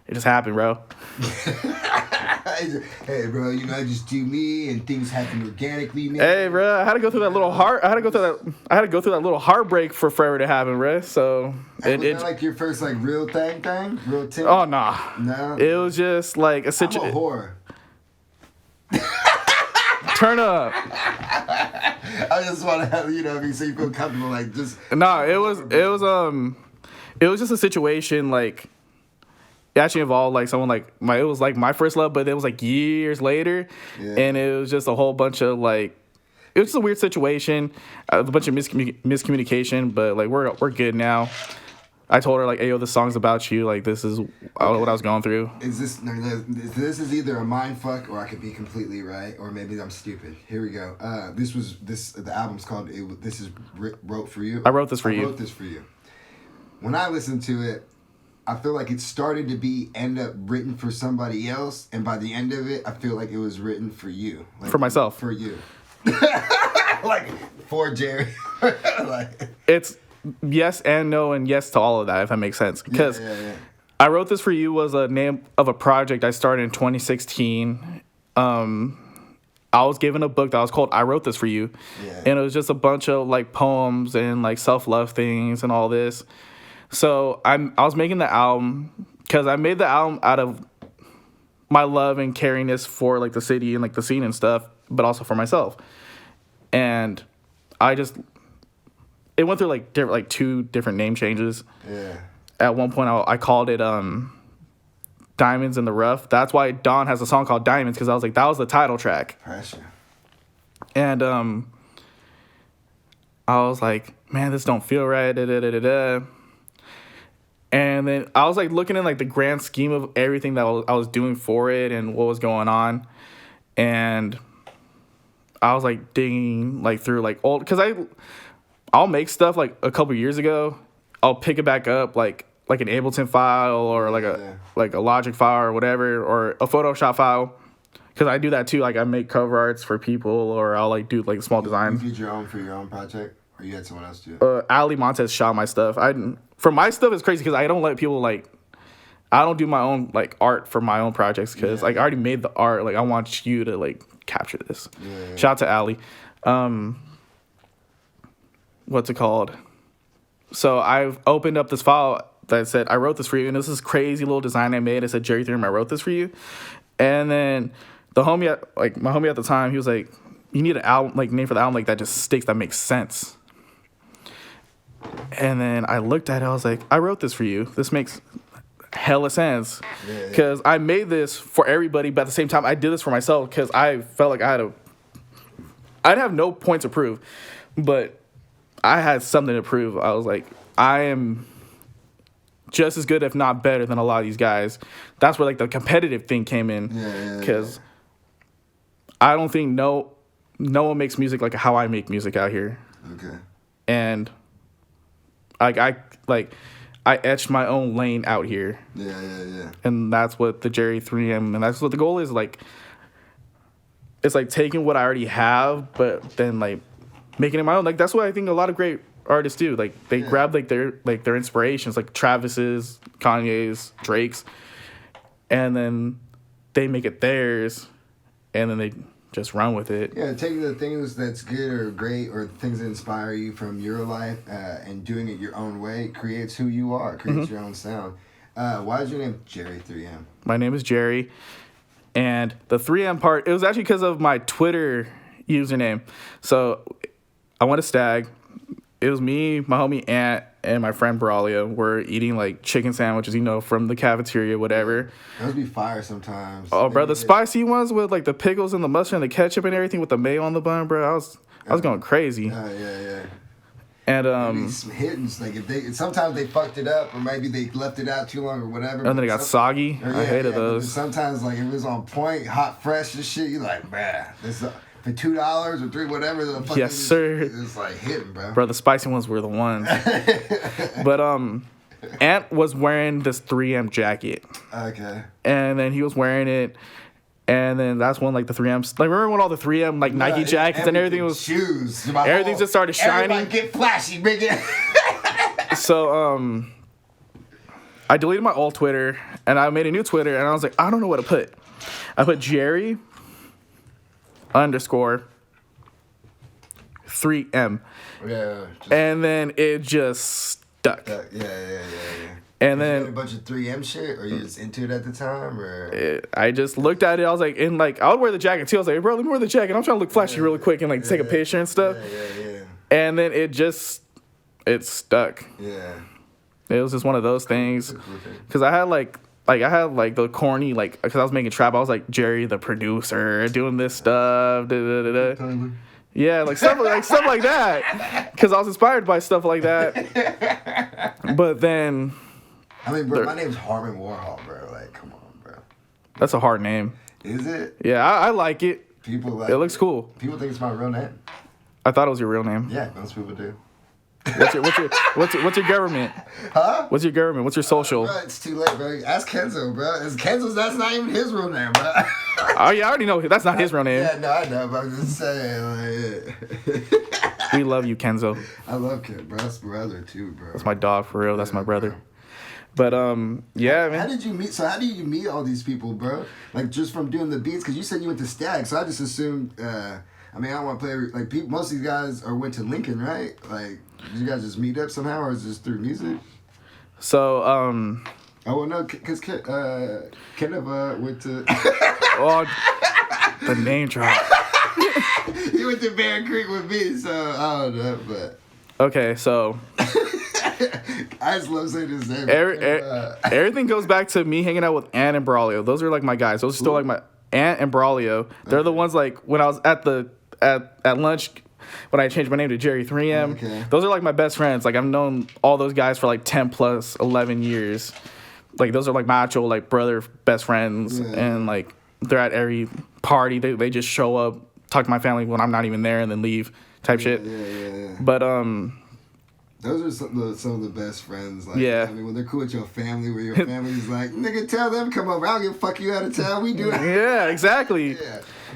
it just happened, bro. Hey, bro, you know, I just do me and things happen organically, man. Hey, bro, I had to go through that little I had to go through that little heartbreak for Forever to happen, bro. So was that like your first like real thing? Real thing? Oh nah. No. It was just like a situation. I'm a whore. Turn up. I just want to have, you know what I mean, so you feel comfortable, like just. No, it was just a situation like. It actually involved like someone like it was like my first love, but it was like years later, and it was just a whole bunch of like, it was just a weird situation, a bunch of miscommunication, but like we're good now. I told her like, hey, yo, this song's about you. Like this is what I was going through. This is either a mind fuck or I could be completely right, or maybe I'm stupid. Here we go. The album's called This Is Wrote For You. I wrote this for you. I wrote this for you. When I listened to it, I feel like it started to end up written for somebody else, and by the end of it, I feel like it was written for you. Like, for myself. For you. Like, for Jerry. Like, it's yes and no and yes to all of that, if that makes sense. Because I Wrote This For You was a name of a project I started in 2016. I was given a book that was called I Wrote This For You. Yeah. And it was just a bunch of like poems and like self-love things and all this. So I was making the album because I made the album out of my love and caringness for like the city and like the scene and stuff, but also for myself. And it went through like two different name changes. Yeah. At one point I called it Diamonds in the Rough. That's why Dawn has a song called Diamonds, because I was like, that was the title track. Pressure. And I was like, man, this don't feel right. Da, da, da, da, da. And then I was like looking in like the grand scheme of everything that I was doing for it and what was going on, and I was like digging like through like old, because I'll make stuff like a couple years ago, I'll pick it back up like an Ableton file or like a Logic file or whatever, or a Photoshop file, because I do that too. Like I make cover arts for people, or I'll like do like small designs. You did your own for your own project, or you had someone else do it? Ali Montez shot my stuff. For my stuff, it's crazy because I don't let people I don't do my own like art for my own projects, because like I already made the art. Like I want you to like capture this. Yeah. Shout out to Ali. What's it called? So I've opened up this file that said I wrote this for you, and this is crazy little design I made. It said Jerry 3M, I wrote this for you. And then my homie at the time, he was like, you need an album like name for the album like that just sticks, that makes sense. And then I looked at it, I was like, I wrote this for you. This makes hella sense. Because I made this for everybody, but at the same time, I did this for myself because I felt like I'd have no point to prove, but I had something to prove. I was like, I am just as good, if not better, than a lot of these guys. That's where like the competitive thing came in. Because I don't think no one makes music like how I make music out here. Okay. And I etched my own lane out here. Yeah. And that's what the Jerry 3M, and that's what the goal is. Like, it's like taking what I already have, but then like making it my own. Like that's what I think a lot of great artists do. Like they grab like their inspirations, like Travis's, Kanye's, Drake's, and then they make it theirs, and then they just run with it. Yeah, taking the things that's good or great or things that inspire you from your life and doing it your own way creates who you are, creates your own sound. Why is your name Jerry 3M? My name is Jerry. And the 3M part, it was actually because of my Twitter username. So I went to Stag. It was me, my homie Ant, and my friend Braulio were eating like chicken sandwiches, you know, from the cafeteria, whatever. Those be fire sometimes. Oh, bro, the spicy ones with like the pickles and the mustard and the ketchup and everything with the mayo on the bun, bro. I was going crazy. Yeah. And Some hidden, like sometimes they fucked it up, or maybe they left it out too long, or whatever. and then it got soggy. I hated those. Sometimes like if it was on point, hot, fresh and shit, you like, bruh, this for $2 or $3, whatever. The fucking, Yes, sir. It's like hidden, bro. Bro, the spicy ones were the ones. But Ant was wearing this 3M jacket. Okay. And then he was wearing it. And then that's when like the 3Ms, like remember when all the 3M like Nike jackets and everything was shoes. Everything just started shining. Everybody get flashy, nigga. So I deleted my old Twitter and I made a new Twitter and I was like, I don't know what to put. I put Jerry _ 3M. Yeah. And then it just stuck. Yeah. And Did you then get a bunch of 3M shit, or you just into it at the time, or? I just looked at it. I was like, and like I would wear the jacket too. I was like, bro, let me wear the jacket. I'm trying to look flashy really quick and like take a picture and stuff. Yeah. And then it stuck. Yeah. It was just one of those things. Because I had like the corny, like, because I was making trap. I was like Jerry the producer doing this stuff. Yeah, like stuff like that. Because I was inspired by stuff like that. But then. I mean, bro, my name's Harmon Warhol, bro. Like, come on, bro. That's a hard name. Is it? Yeah, I like it. People like it. Looks cool. People think it's my real name. I thought it was your real name. Yeah, most people do. What's your government? Huh? What's your government? What's your social? Bro, it's too late, bro. Ask Kenzo, bro. That's not even his real name, bro. Oh yeah, I already know that's not his real name. Yeah, no, I know, but I'm just saying, like, we love you, Kenzo. I love Ken, bro. That's brother too, bro. That's my dog for real. That's my brother. But yeah, man. How did you meet? So how do you meet all these people, bro? Like just from doing the beats? Because you said you went to Stag, so I just assumed. I mean, I don't want to play like people. Most of these guys went to Lincoln, right? Like, did you guys just meet up somehow, or is it just through music? So Oh well, no, because Kenneth went to. Oh, the name drop. He went to Bear Creek with me, so I don't know, but. Okay, so. I just love saying his name. Everything goes back to me hanging out with Ant and Braulio. Those are like my guys. Those are still like my Ant and Braulio. They're the ones like when I was at lunch when I changed my name to Jerry 3M. Okay. Those are like my best friends. Like I've known all those guys for like 10 plus 11 years. Like those are like my actual like brother best friends, and like they're at every party. They just show up, talk to my family when I'm not even there, and then leave type shit. Yeah. But those are some of the best friends. Like, yeah. I mean, when they're cool with your family, where your family's like, nigga, tell them come over. I don't give a fuck you out of town. We do it. Yeah, exactly.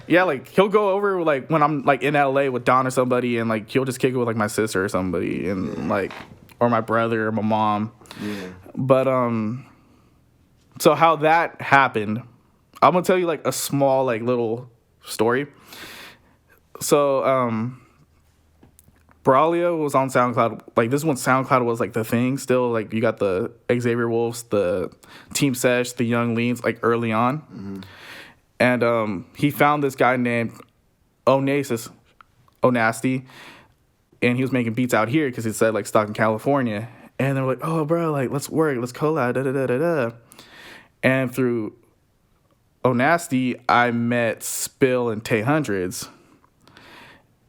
Yeah, like he'll go over like when I'm like in LA with Don or somebody, and like he'll just kick it with like my sister or somebody, and like or my brother or my mom. Yeah. But so how that happened, I'm gonna tell you like a small like little story. So Braulio was on SoundCloud. Like this is when SoundCloud was like the thing still. Like you got the Xavier Wolves, the Team Sesh, the Young Leans like early on. Mm-hmm. And he found this guy named Onasty, and he was making beats out here because it said like Stockton, California. And they're like, oh bro, like let's work, let's collab, da. And through Onasty, I met Spill and Tay Hundreds.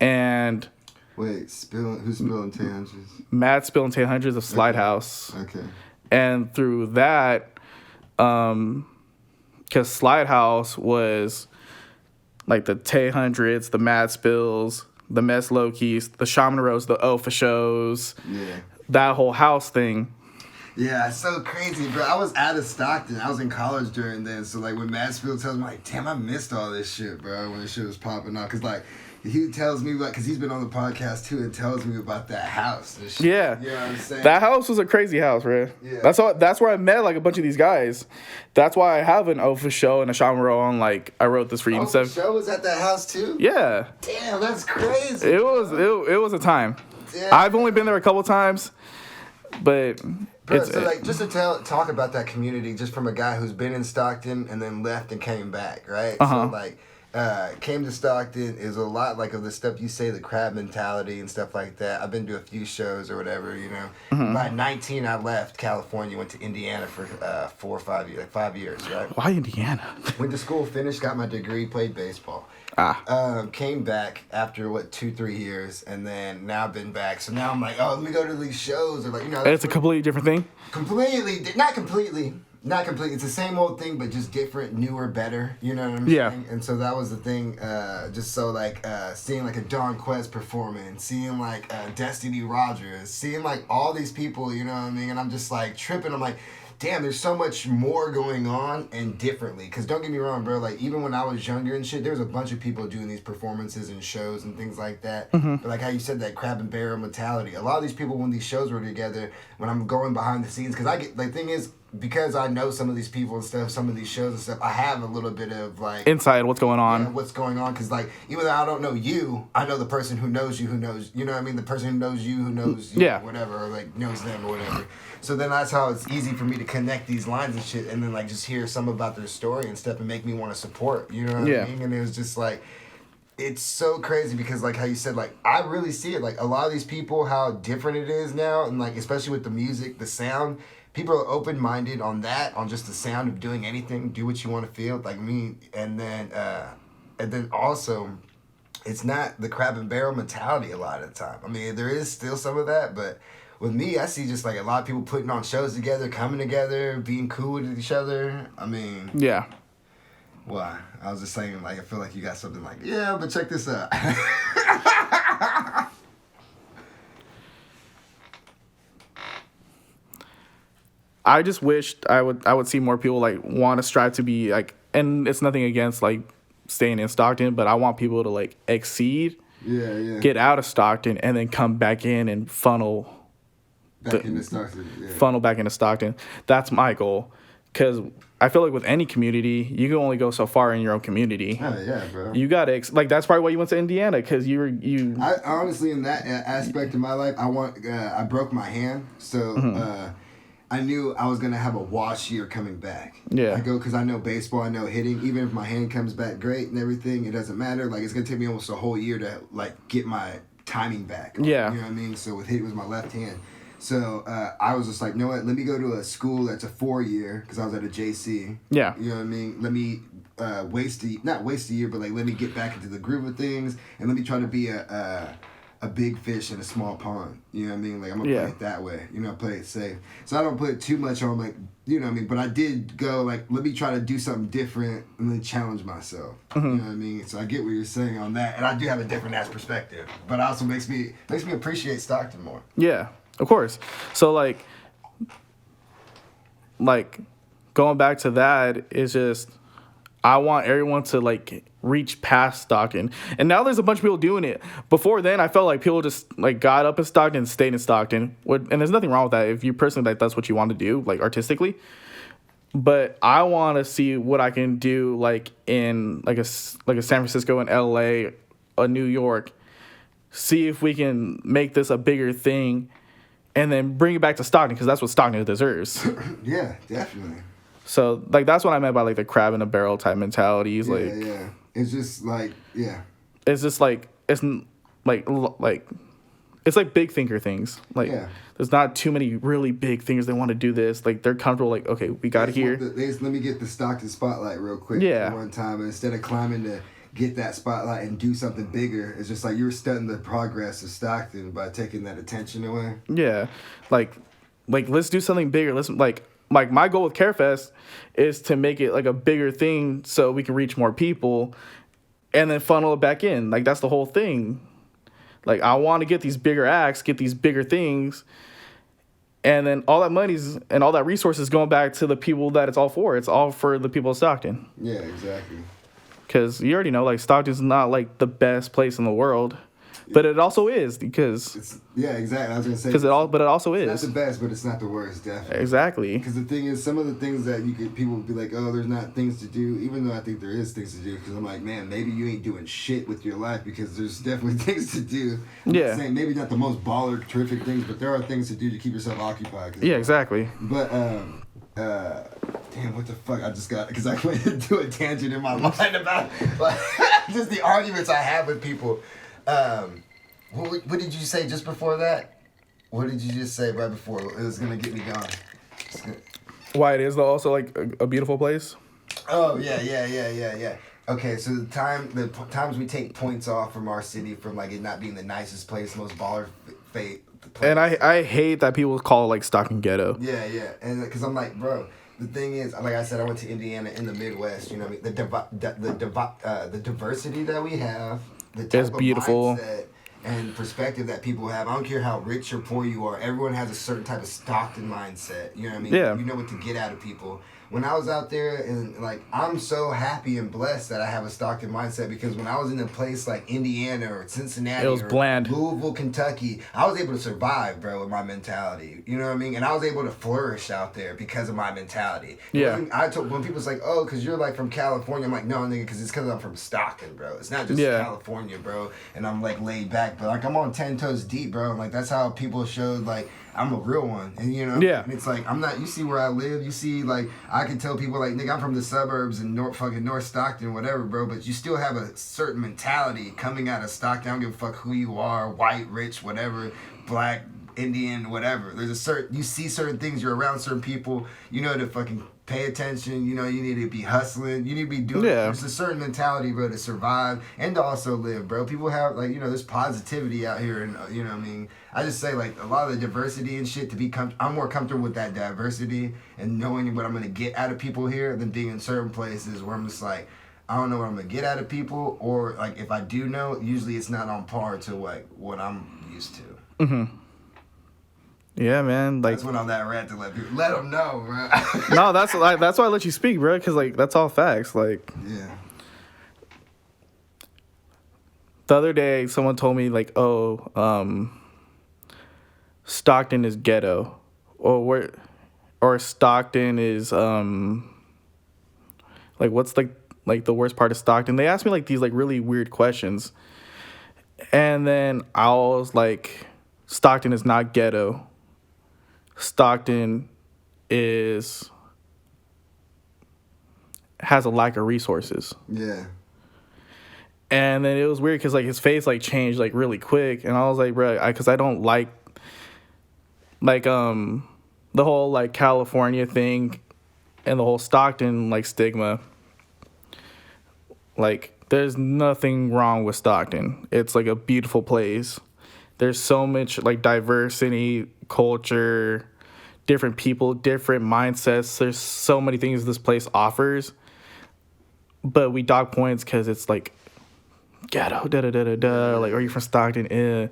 And wait, who's Spill and Tay Hundreds? Matt Spill and Tay Hundreds of Slide House. Okay. And through that, because Slide House was like the Tay Hundreds, the Mad Spills, the Mess Lokies, the Shaman Rose, the Ofa shows, that whole house thing. Yeah, it's so crazy, bro. I was out of Stockton. I was in college during then, so like when Mad Spill tells me, like, damn, I missed all this shit, bro, when the shit was popping off. Because like he tells me, like, because he's been on the podcast too, and tells me about that house and shit. Yeah. You know what I'm saying? That house was a crazy house, bro. Yeah. That's where I met like a bunch of these guys. That's why I have an Ofa show and a Shaman Row on, like, I wrote this for you and stuff. The show was at that house too? Yeah. Damn, that's crazy. It was a time. Damn. I've only been there a couple times, but Bro, so like just to talk about that community, just from a guy who's been in Stockton and then left and came back, right? Uh-huh. So like, came to Stockton. Is a lot like of the stuff you say, the crab mentality and stuff like that. I've been to a few shows or whatever, you know. By 19, I left California, went to Indiana for 4 or 5 years, like 5 years, right? Why Indiana? Went to school, finished, got my degree, played baseball. Came back after 2-3 years, and then now I've been back. So now I'm like, oh, let me go to these shows, or like, you know. It's a completely different thing. Not completely. It's the same old thing, but just different, newer, better. You know what I'm saying? And so that was the thing. Just so like seeing like a Don Quest performance, seeing like Destiny Rogers, seeing like all these people. You know what I mean? And I'm just like tripping. I'm like, damn, there's so much more going on and differently. Because don't get me wrong, bro. Like, even when I was younger and shit, there was a bunch of people doing these performances and shows and things like that. But like how you said, that crab and barrel mentality. A lot of these people, when these shows were together, when I'm going behind the scenes, because I get, like, thing is, because I know some of these people and stuff, some of these shows and stuff, I have a little bit of, like... Inside what's going on. Yeah, what's going on. Because, like, even though I don't know you, I know the person who knows you, who knows... You know what I mean? The person who knows you, yeah. Whatever, or, like, knows them or whatever. So then that's how it's easy for me to connect these lines and shit, and then, like, just hear some about their story and stuff and make me want to support. You know what I mean? And it was just, like... It's so crazy because, like, how you said, like, I really see it. Like, a lot of these people, how different it is now, and, like, especially with the music, the sound... People are open-minded on that, on just the sound of doing anything, do what you want to feel, like me, and then also, it's not the crab and barrel mentality a lot of the time. I mean, there is still some of that, but with me, I see just like a lot of people putting on shows together, coming together, being cool with each other. I mean, yeah. Why? I was just saying, like, I feel like you got something like, yeah, but check this out. I just wished I would see more people like want to strive to be like, and it's nothing against like staying in Stockton, but I want people to like exceed, get out of Stockton, and then come back in and funnel back into Stockton. That's my goal, because I feel like with any community, you can only go so far in your own community. Oh yeah, bro. You gotta like that's probably why you went to Indiana, because you. I honestly, in that aspect of my life, I broke my hand, so. I knew I was gonna have a wash year coming back. Yeah. I go because I know baseball, I know hitting. Even if my hand comes back great and everything, it doesn't matter. Like, it's gonna take me almost a whole year to like get my timing back. Yeah. You know what I mean? So with hitting, it was my left hand. So I was just like, you know what? Let me go to a school that's a 4-year, because I was at a JC. Yeah. You know what I mean? Let me not waste a year, but like let me get back into the groove of things, and let me try to be a big fish in a small pond. You know what I mean? Like, I'm going to play it that way. You know, play it safe. So I don't put too much on, like, you know what I mean? But I did go, like, let me try to do something different and then challenge myself. You know what I mean? So I get what you're saying on that. And I do have a different ass perspective. But it also makes me appreciate Stockton more. Yeah, of course. So, like, going back to that is just... I want everyone to, like, reach past Stockton. And now there's a bunch of people doing it. Before then, I felt like people just, like, got up in Stockton and stayed in Stockton. And there's nothing wrong with that if you personally, like, that's what you want to do, like, artistically. But I want to see what I can do, like, in, like a San Francisco and L.A., New York. See if we can make this a bigger thing and then bring it back to Stockton, because that's what Stockton deserves. Yeah, definitely. So, like, that's what I meant by, like, the crab in a barrel type mentalities. Yeah, yeah. It's just, like, yeah. It's just, like, it's, like it's, like, big thinker things. Like, there's not too many really big things they want to do this. Like, they're comfortable, like, okay, we got it here. Let me get the Stockton spotlight real quick for one time. And instead of climbing to get that spotlight and do something bigger, it's just, like, you're stunting the progress of Stockton by taking that attention away. Yeah. Like let's do something bigger. Let's, like, my goal with Carefest is to make it like a bigger thing so we can reach more people and then funnel it back in. Like, that's the whole thing. Like, I want to get these bigger acts, get these bigger things, and then all that money's and all that resources going back to the people that it's all for. It's all for the people of Stockton. Yeah, exactly. Because you already know, like, Stockton's not, like, the best place in the world. But it also is, because... Yeah, exactly. I was going to say... But it also is. It's not the best, but it's not the worst, definitely. Exactly. Because the thing is, some of the things that people would be like, oh, there's not things to do, even though I think there is things to do, because I'm like, man, maybe you ain't doing shit with your life, because there's definitely things to do. I'm saying maybe not the most baller, terrific things, but there are things to do to keep yourself occupied. Yeah, exactly. But, Damn, what the fuck? I just got, because I went into a tangent in my mind about like, just the arguments I have with people. What did you say just before that? What did you just say right before? It was going to get me going. Why it is though also like a beautiful place? Oh, yeah. Okay, so the times we take points off from our city from like it not being the nicest place, most baller place. And I hate that people call like Stockton ghetto. Yeah, and because I'm like, bro, the thing is, like I said, I went to Indiana in the Midwest. You know what I mean? The diversity that we have, the type of beautiful mindset and perspective that people have. I don't care how rich or poor you are. Everyone has a certain type of Stockton mindset. You know what I mean? Yeah. You know what to get out of people. When I was out there, and like, I'm so happy and blessed that I have a Stockton mindset, because when I was in a place like Indiana or Cincinnati, it was or bland. Louisville, Kentucky, I was able to survive, bro, with my mentality. You know what I mean? And I was able to flourish out there because of my mentality. Yeah. When people's like, oh, because you're like from California, I'm like, no, nigga, because it's because I'm from Stockton, bro. It's not just California, bro. And I'm like laid back, but like I'm on 10 toes deep, bro. And like that's how people showed like I'm a real one. And you know, and it's like I'm not, you see where I live, you see like I can tell people like, nigga, I'm from the suburbs in North Stockton, whatever, bro, but you still have a certain mentality coming out of Stockton. I don't give a fuck who you are, white, rich, whatever, black, Indian, whatever. There's a certain, you see certain things, you're around certain people, you know to fucking pay attention, you know, you need to be hustling, you need to be doing, there's a certain mentality, bro, to survive and to also live, bro. People have, like, you know, there's positivity out here, and, you know what I mean? I just say, like, a lot of the diversity and shit, I'm more comfortable with that diversity and knowing what I'm going to get out of people here than being in certain places where I'm just like, I don't know what I'm going to get out of people, or, like, if I do know, usually it's not on par to, like, what I'm used to. Mm-hmm. Yeah, man. Like, that's when I'm that rant to let them know, bro. No, that's why I let you speak, bro. Because like that's all facts. Like, yeah. The other day, someone told me like, oh, Stockton is ghetto, or Stockton is like what's like the worst part of Stockton? They asked me like these like really weird questions, and then I was like, Stockton is not ghetto. Stockton has a lack of resources. Yeah. And then it was weird because like his face like changed like really quick, and I was like, bro, because I don't like the whole like California thing and the whole Stockton like stigma. Like, there's nothing wrong with Stockton. It's like a beautiful place. There's so much like diversity, culture, different people, different mindsets. There's so many things this place offers. But we dock points because it's like ghetto, like, are you from Stockton?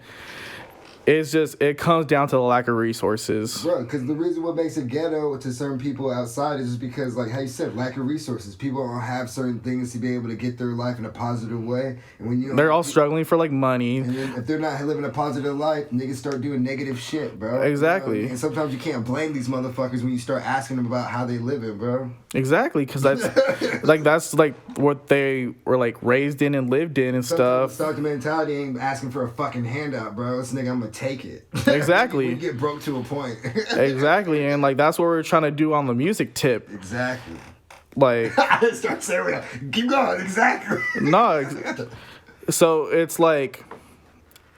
It's just, it comes down to the lack of resources. Bro, because the reason what makes it ghetto to certain people outside is just because, like how you said, lack of resources. People don't have certain things to be able to get their life in a positive way. And when they're all struggling for, like, money. And then if they're not living a positive life, niggas start doing negative shit, bro. Exactly. You know what I mean? And sometimes you can't blame these motherfuckers when you start asking them about how they living, bro. Exactly, because that's like what they were like raised in and lived in and sometimes stuff. Stockton mentality ain't asking for a fucking handout, bro. This nigga, I'm gonna take it. Exactly. You get broke to a point. Exactly, and like that's what we're trying to do on the music tip. Exactly. Like, start saying, keep going. Exactly. No. So it's like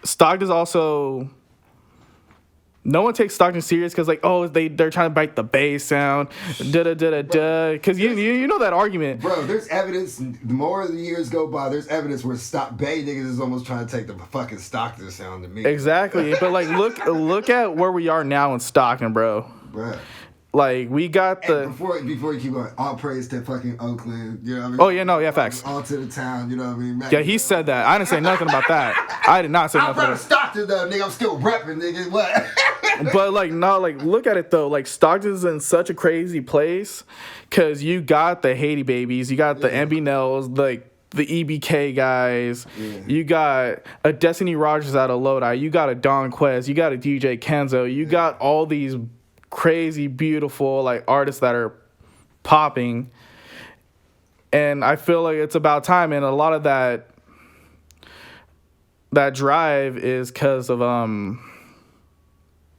Stockton's also. No one takes Stockton serious because, like, oh, they're trying to bite the bass sound, because you know that argument. Bro, there's evidence, the more the years go by, there's evidence where Bay niggas is almost trying to take the fucking Stockton sound to me. Exactly, but, like, look at where we are now in Stockton, bro. Bro. Like, we got the... Before you keep going, all praise to fucking Oakland, you know what I mean? Oh, yeah, no, yeah, facts. All to the town, you know what I mean? Yeah, he said that. I didn't say nothing about that. I did not say nothing about that. I'm from Stockton, though, nigga. I'm still repping, nigga. What? But, like, no, like, look at it, though. Like, Stockton's in such a crazy place because you got the Haiti babies, you got the MB Nells, like, the EBK guys, you got a Destiny Rogers out of Lodi, you got a Don Quest, you got a DJ Kenzo, you got all these crazy, beautiful, like, artists that are popping. And I feel like it's about time, and a lot of that drive is because of,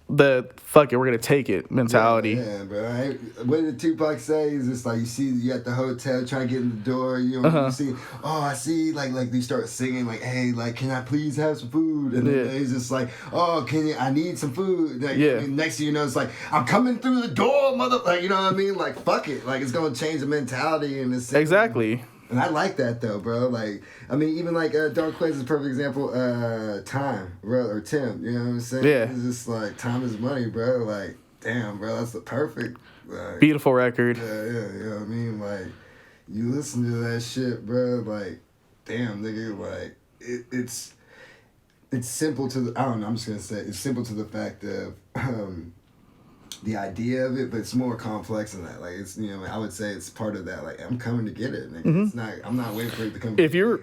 the fuck it, we're gonna take it mentality. Yeah, bro. What did Tupac say? Is it's like you at the hotel trying to get in the door. You know, you see, I see, like they start singing like, hey, like, can I please have some food? And then he's just like, oh, I need some food. Like, and next thing you know, it's like, I'm coming through the door, mother. Like, you know what I mean? Like, fuck it. Like, it's gonna change the mentality and this. Exactly. And I like that though, bro. Like, I mean, even like Dark Quest is a perfect example. Time, bro, or Tim. You know what I'm saying? Yeah. It's just like time is money, bro. Like, damn, bro, that's the perfect. Like, beautiful record. Yeah. You know what I mean? Like, you listen to that shit, bro. Like, damn, nigga. Like, it's simple to the. I don't know. I'm just gonna say it's simple to the fact of. The idea of it, but it's more complex than that. Like, it's, you know, I would say it's part of that. Like, I'm coming to get it. Nigga. It's not. I'm not waiting for it to come. If you're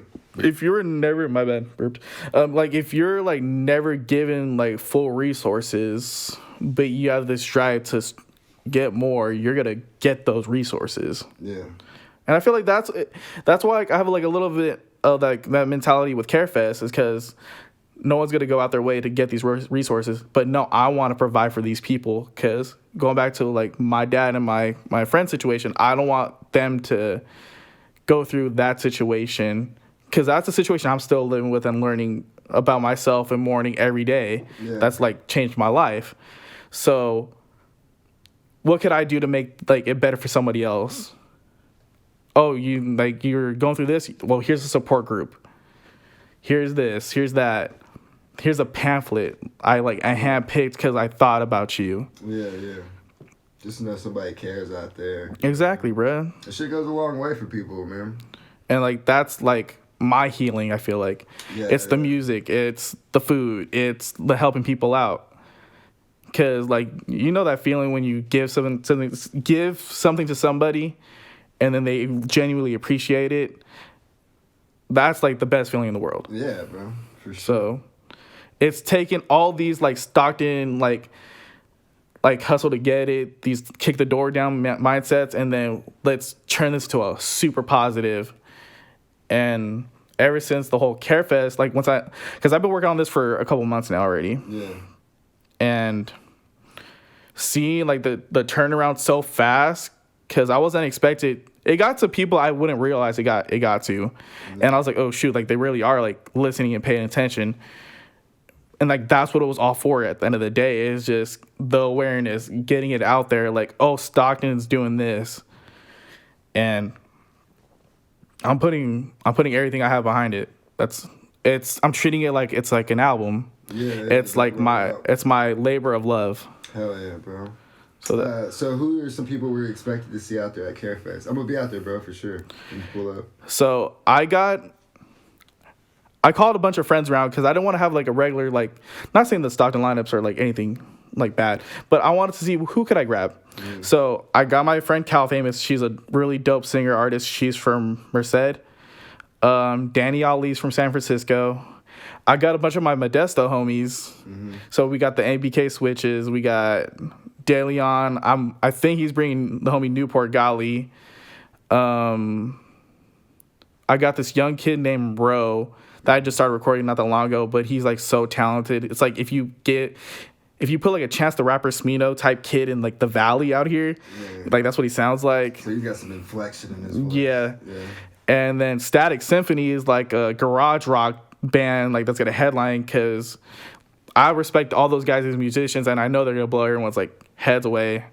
never, my bad, burped. Like if you're like never given like full resources, but you have this drive to get more, you're gonna get those resources. Yeah. And I feel like that's why like, I have like a little bit of like that mentality with Carefest is because. No one's going to go out their way to get these resources. But no, I want to provide for these people because going back to like my dad and my friend's situation, I don't want them to go through that situation because that's a situation I'm still living with and learning about myself and mourning every day. Yeah. That's like changed my life. So what could I do to make like it better for somebody else? Oh, you're going through this? Well, here's a support group. Here's this, here's that. Here's a pamphlet I handpicked because I thought about you. Yeah. Just to know somebody cares out there. Exactly, bro. That shit goes a long way for people, man. And like that's like my healing. I feel like it's the music, it's the food, it's the helping people out. Cause like you know that feeling when you give something to somebody, and then they genuinely appreciate it. That's like the best feeling in the world. Yeah, bro. For sure. So. It's taken all these like Stockton like hustle to get it, these kick the door down mindsets, and then let's turn this to a super positive. And ever since the whole Carefest, like because I've been working on this for a couple months now already. Yeah. And seeing like the turnaround so fast, because I wasn't expected. It got to people I wouldn't realize it got to. Mm-hmm. And I was like, oh shoot, like they really are like listening and paying attention. And, like, that's what it was all for at the end of the day is just the awareness, getting it out there, like, oh, Stockton's doing this. And I'm putting everything I have behind it. I'm treating it like it's like an album. Yeah. It's like it's my labor of love. Hell yeah, bro. So who are some people we're expected to see out there at Carefest? I'm going to be out there, bro, for sure. Pull up. So I called a bunch of friends around because I didn't want to have like a regular, like, not saying the Stockton lineups are like anything like bad, but I wanted to see who could I grab. So I got my friend Cal Famous. She's a really dope singer artist. She's from Merced. Danny Ali's from San Francisco. I got a bunch of my Modesto homies. Mm-hmm. So we got the NBK Switches. We got DeLeon. I think he's bringing the homie Newport Gali. I got this young kid named Ro that I just started recording not that long ago, but he's like so talented. It's like if you put like a Chance the Rapper Smino type kid in like the valley out here, like that's what he sounds like. So he's got some inflection in his voice. Yeah. And then Static Symphony is like a garage rock band like that's gonna headline because I respect all those guys as musicians and I know they're gonna blow everyone's like heads away.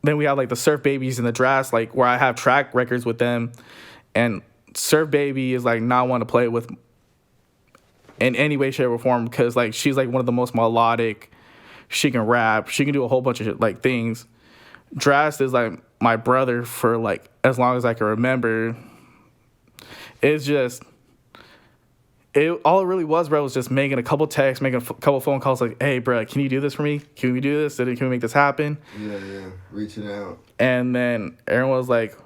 Then we have like the Surf Babies and the Drafts, like where I have track records with them, and Surf Baby is like not one to play with in any way, shape, or form because like she's like one of the most melodic. She can rap. She can do a whole bunch of like things. Drast is like my brother for like as long as I can remember. It's just all it really was, bro, was just making a couple texts, making a couple phone calls like, hey, bro, can you do this for me? Can we do this? Can we make this happen? Yeah, reaching out. And then everyone was like,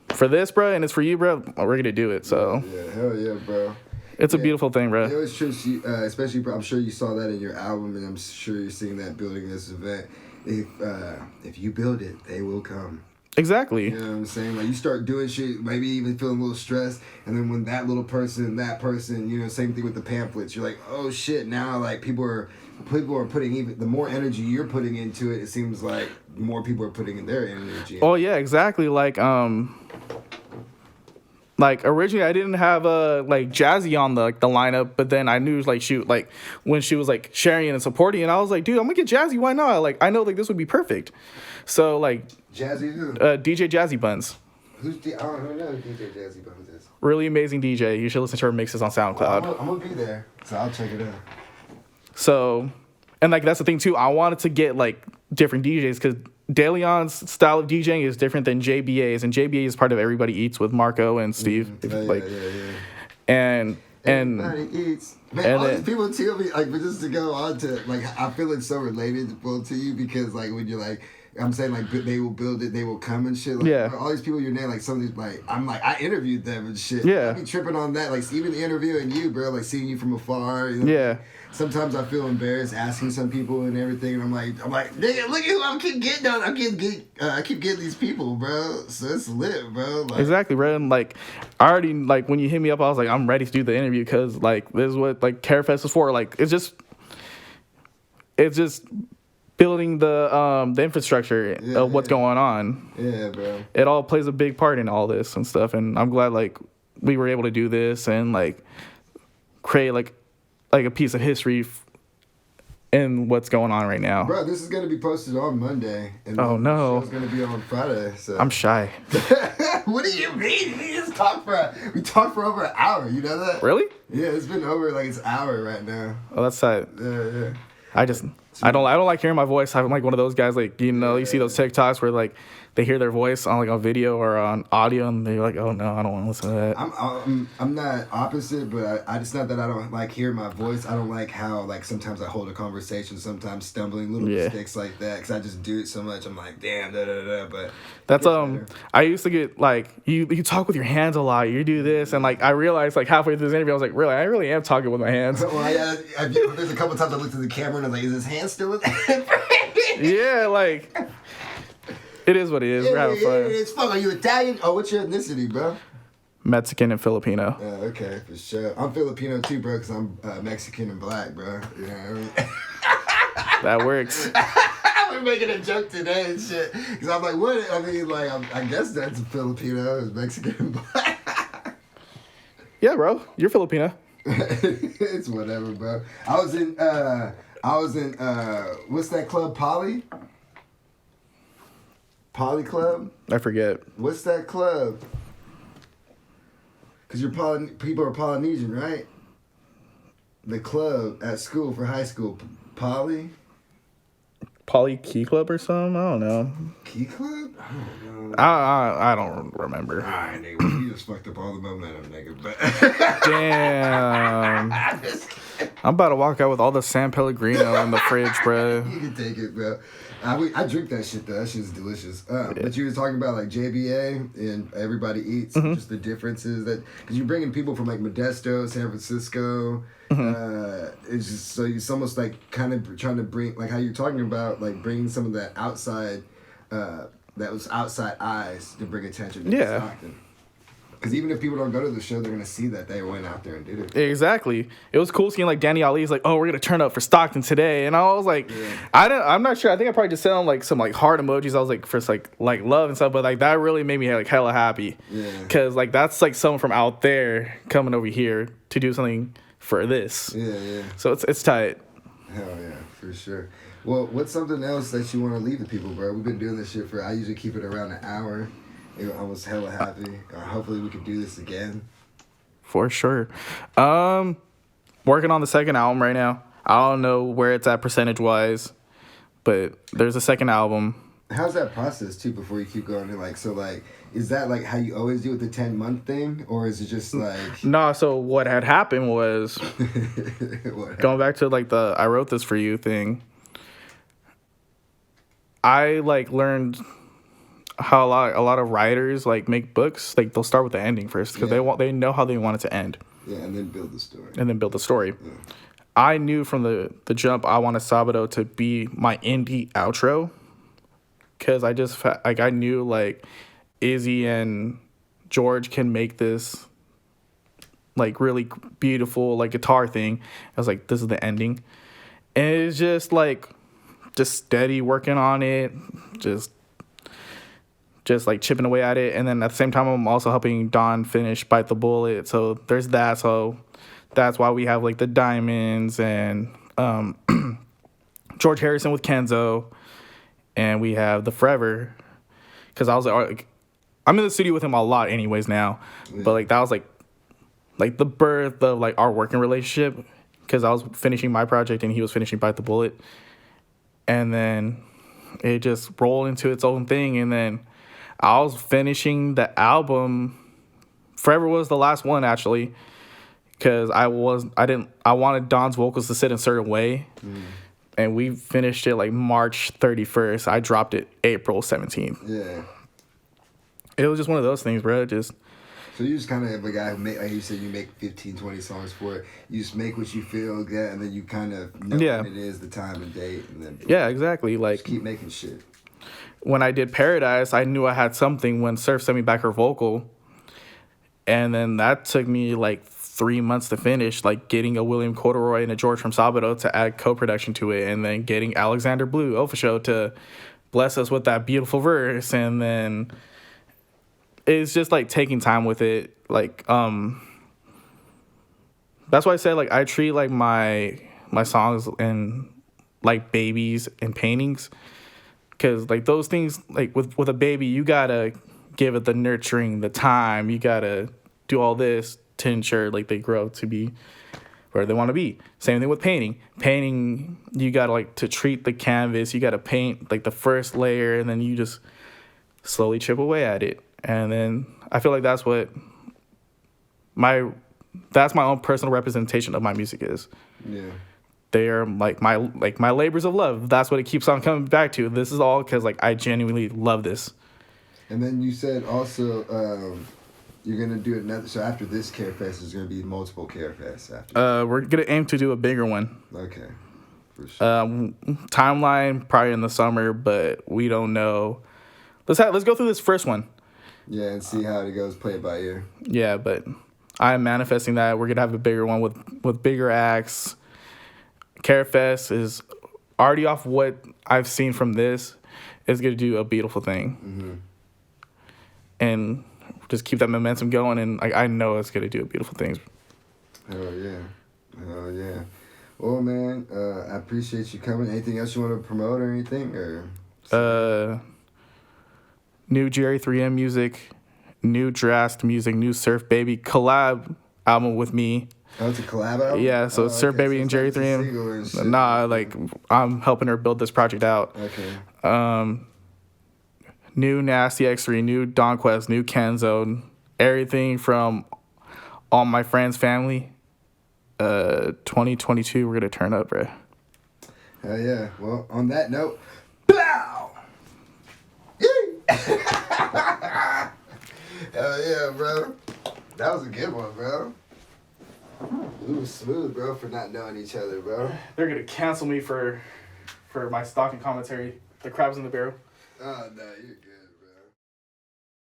for this, bro, and it's for you, bro, we're going to do it. So yeah, hell yeah, bro. It's a beautiful thing, bro. It was true, especially, I'm sure you saw that in your album, and I'm sure you're seeing that building this event. If you build it, they will come. Exactly. You know what I'm saying? Like, you start doing shit, maybe even feeling a little stressed, and then when that little person, you know, same thing with the pamphlets. You're like, oh shit! Now, like, people are putting even the more energy you're putting into it. It seems like more people are putting in their energy. Oh yeah, exactly. Like originally, I didn't have like Jazzy on the lineup, but then I knew like when she was like sharing it and supporting it, I was like, dude, I'm gonna get Jazzy. Why not? Like I know like this would be perfect. So like Jazzy who? DJ Jazzy Buns. I don't know who DJ Jazzy Buns is. Really amazing DJ. You should listen to her mixes on SoundCloud. Well, I'm gonna be there, so I'll check it out. So, and like that's the thing too. I wanted to get like different DJs because DeLeon's style of DJing is different than JBA's, and JBA is part of Everybody Eats with Marco and Steve. And Everybody Eats. Man, and all these people tell me like, but just to go on to like, I feel it's so relatable to you because like when you're like. I'm saying like they will build it, they will come and shit. Like, yeah. All these people you name, like some of these, like I'm like I interviewed them and shit. Yeah. I be tripping on that, like even interviewing you, bro. Like seeing you from afar. You know? Yeah. Sometimes I feel embarrassed asking some people and everything, and I'm like, nigga, look at who I keep getting on. I keep getting these people, bro. So it's lit, bro. Like, exactly, bro. And like, I already like when you hit me up, I was like, I'm ready to do the interview because like this is what like Carefest is for. Like it's just building the infrastructure of what's going on. Yeah, bro. It all plays a big part in all this and stuff, and I'm glad like we were able to do this and like create like a piece of history in what's going on right now. Bro, this is gonna be posted on Monday. And oh no, it's gonna be on Friday. So I'm shy. What do you mean? We talked for over an hour. You know that? Really? Yeah, it's been over like it's an hour right now. Oh, that's sad. Yeah. I don't like hearing my voice. I'm like one of those guys, like, you know, you see those TikToks where like they hear their voice on like a video or on audio and they're like, oh no, I don't want to listen to that. I'm not opposite, but it's not that I don't like hear my voice. I don't like how like sometimes I hold a conversation, sometimes stumbling, little mistakes like that, because I just do it so much. I'm like, damn, But that's I used to get like you talk with your hands a lot. You do this, and like I realized like halfway through this interview, I was like, really, I really am talking with my hands. Well, there's a couple times I looked at the camera and I was like, is his hand still in there? Yeah, like. It is what it is. We're having fun. It's fun. Are you Italian? Oh, what's your ethnicity, bro? Mexican and Filipino. Okay, for sure. I'm Filipino too, bro, because I'm Mexican and black, bro. You know what I mean? That works. We're making a joke today and shit. Because I'm like, what? I mean, like, I guess that's Filipino, is Mexican and black. Yeah, bro. You're Filipino. It's whatever, bro. I was in, what's that club, Poly? Poly Club? I forget. What's that club? Because people are Polynesian, right? The club at school for high school. Poly Key Club or something? I don't know. Key Club? I don't know. I don't remember. Alright, nigga. You just fucked up all the momentum, nigga. But damn. I'm about to walk out with all the San Pellegrino in the fridge, bro. You can take it, bro. I drink that shit, though. That shit's delicious. But you were talking about, like, JBA and Everybody Eats, just the differences that... Because you're bringing people from, like, Modesto, San Francisco. It's just... So it's almost, like, kind of trying to bring... Like, how you're talking about, like, bringing some of that outside... that was outside eyes to bring attention to Stockton. Because even if people don't go to the show, they're going to see that they went out there and did it. Exactly. It was cool seeing, like, Danny Ali's like, oh, we're going to turn up for Stockton today. And I was like, I'm not sure. I think I probably just sent him, like, some, like, heart emojis. I was like, for, like love and stuff. But, like, that really made me, like, hella happy. Yeah. Because, like, that's, like, someone from out there coming over here to do something for this. Yeah. So it's tight. Hell yeah, for sure. Well, what's something else that you want to leave the people, bro? We've been doing this shit I usually keep it around an hour. I was hella happy. Hopefully we can do this again. For sure. Working on the second album right now. I don't know where it's at percentage-wise, but there's a second album. How's that process, too, before you keep going? Is that, like, how you always do with the 10-month thing? Or is it just, like... No, so what had happened was... going back to, like, the I wrote this for you thing. I, like, learned... how a lot of writers like make books, like they'll start with the ending first because they know how they want it to end. Yeah, and then build the story. Yeah. I knew from the jump I wanted Sabado to be my indie outro, because I just like I knew like Izzy and George can make this like really beautiful like guitar thing. I was like, this is the ending, and it's just like just steady working on it, just like chipping away at it. And then at the same time, I'm also helping Don finish Bite the Bullet. So there's that. So that's why we have like the Diamonds and George Harrison with Kenzo, and we have the Forever. Because I was like, I'm in the studio with him a lot, anyways now. Yeah. But like that was like the birth of like our working relationship. Because I was finishing my project and he was finishing Bite the Bullet, and then it just rolled into its own thing. And then I was finishing the album. Forever was the last one actually, because I wanted Don's vocals to sit in a certain way, and we finished it like March 31st. I dropped it April 17th. Yeah. It was just one of those things, bro. So you just kind of a guy who make, like you said, you make 15, 20 songs for it. You just make what you feel, and then you kind of know when it is, the time and date, and then yeah, exactly. Like just keep making shit. When I did Paradise, I knew I had something when Surf sent me back her vocal, and then that took me like 3 months to finish, like getting a William Corduroy and a George from Sabado to add co-production to it, and then getting Alexander Blue, Ofa Show, to bless us with that beautiful verse, and then it's just like taking time with it. Like that's why I said like I treat like my songs and like babies and paintings, because like those things, like with a baby, you gotta give it the nurturing, the time, you gotta do all this to ensure like they grow to be where they want to be. Same thing with painting, you gotta like to treat the canvas, you gotta paint like the first layer, and then you just slowly chip away at it. And then I feel like that's my own personal representation of my music is. Yeah. They are like my labors of love. That's what it keeps on coming back to. This is all because like I genuinely love this. And then you said also you're gonna do another. So after this Carefest, there's gonna be multiple Carefests after. We're gonna aim to do a bigger one. Okay. For sure. Timeline probably in the summer, but we don't know. Let's go through this first one. Yeah, and see how it goes. Play it by ear. Yeah, but I'm manifesting that we're gonna have a bigger one with bigger acts. Carefest is already off what I've seen from this. Is gonna do a beautiful thing, and just keep that momentum going. And I know it's gonna do beautiful things. Hell yeah. Well, man, I appreciate you coming. Anything else you want to promote or anything, or? New Jerry 3M music, new Drast music, new Surf Baby collab album with me. Oh, it's a collab album? Yeah, so it's Surf Baby and Jerry 3M. Nah, like I'm helping her build this project out. Okay. New Nasty X3, new Don Quest, new Kenzo, everything from all my friends' family. 2022, we're gonna turn up, bro. Hell yeah. Well, on that note, blow! Hell yeah, bro. That was a good one, bro. It was smooth, bro, for not knowing each other, bro. They're gonna cancel me for my Stockton commentary. The crabs in the barrel. Oh, no, you're good.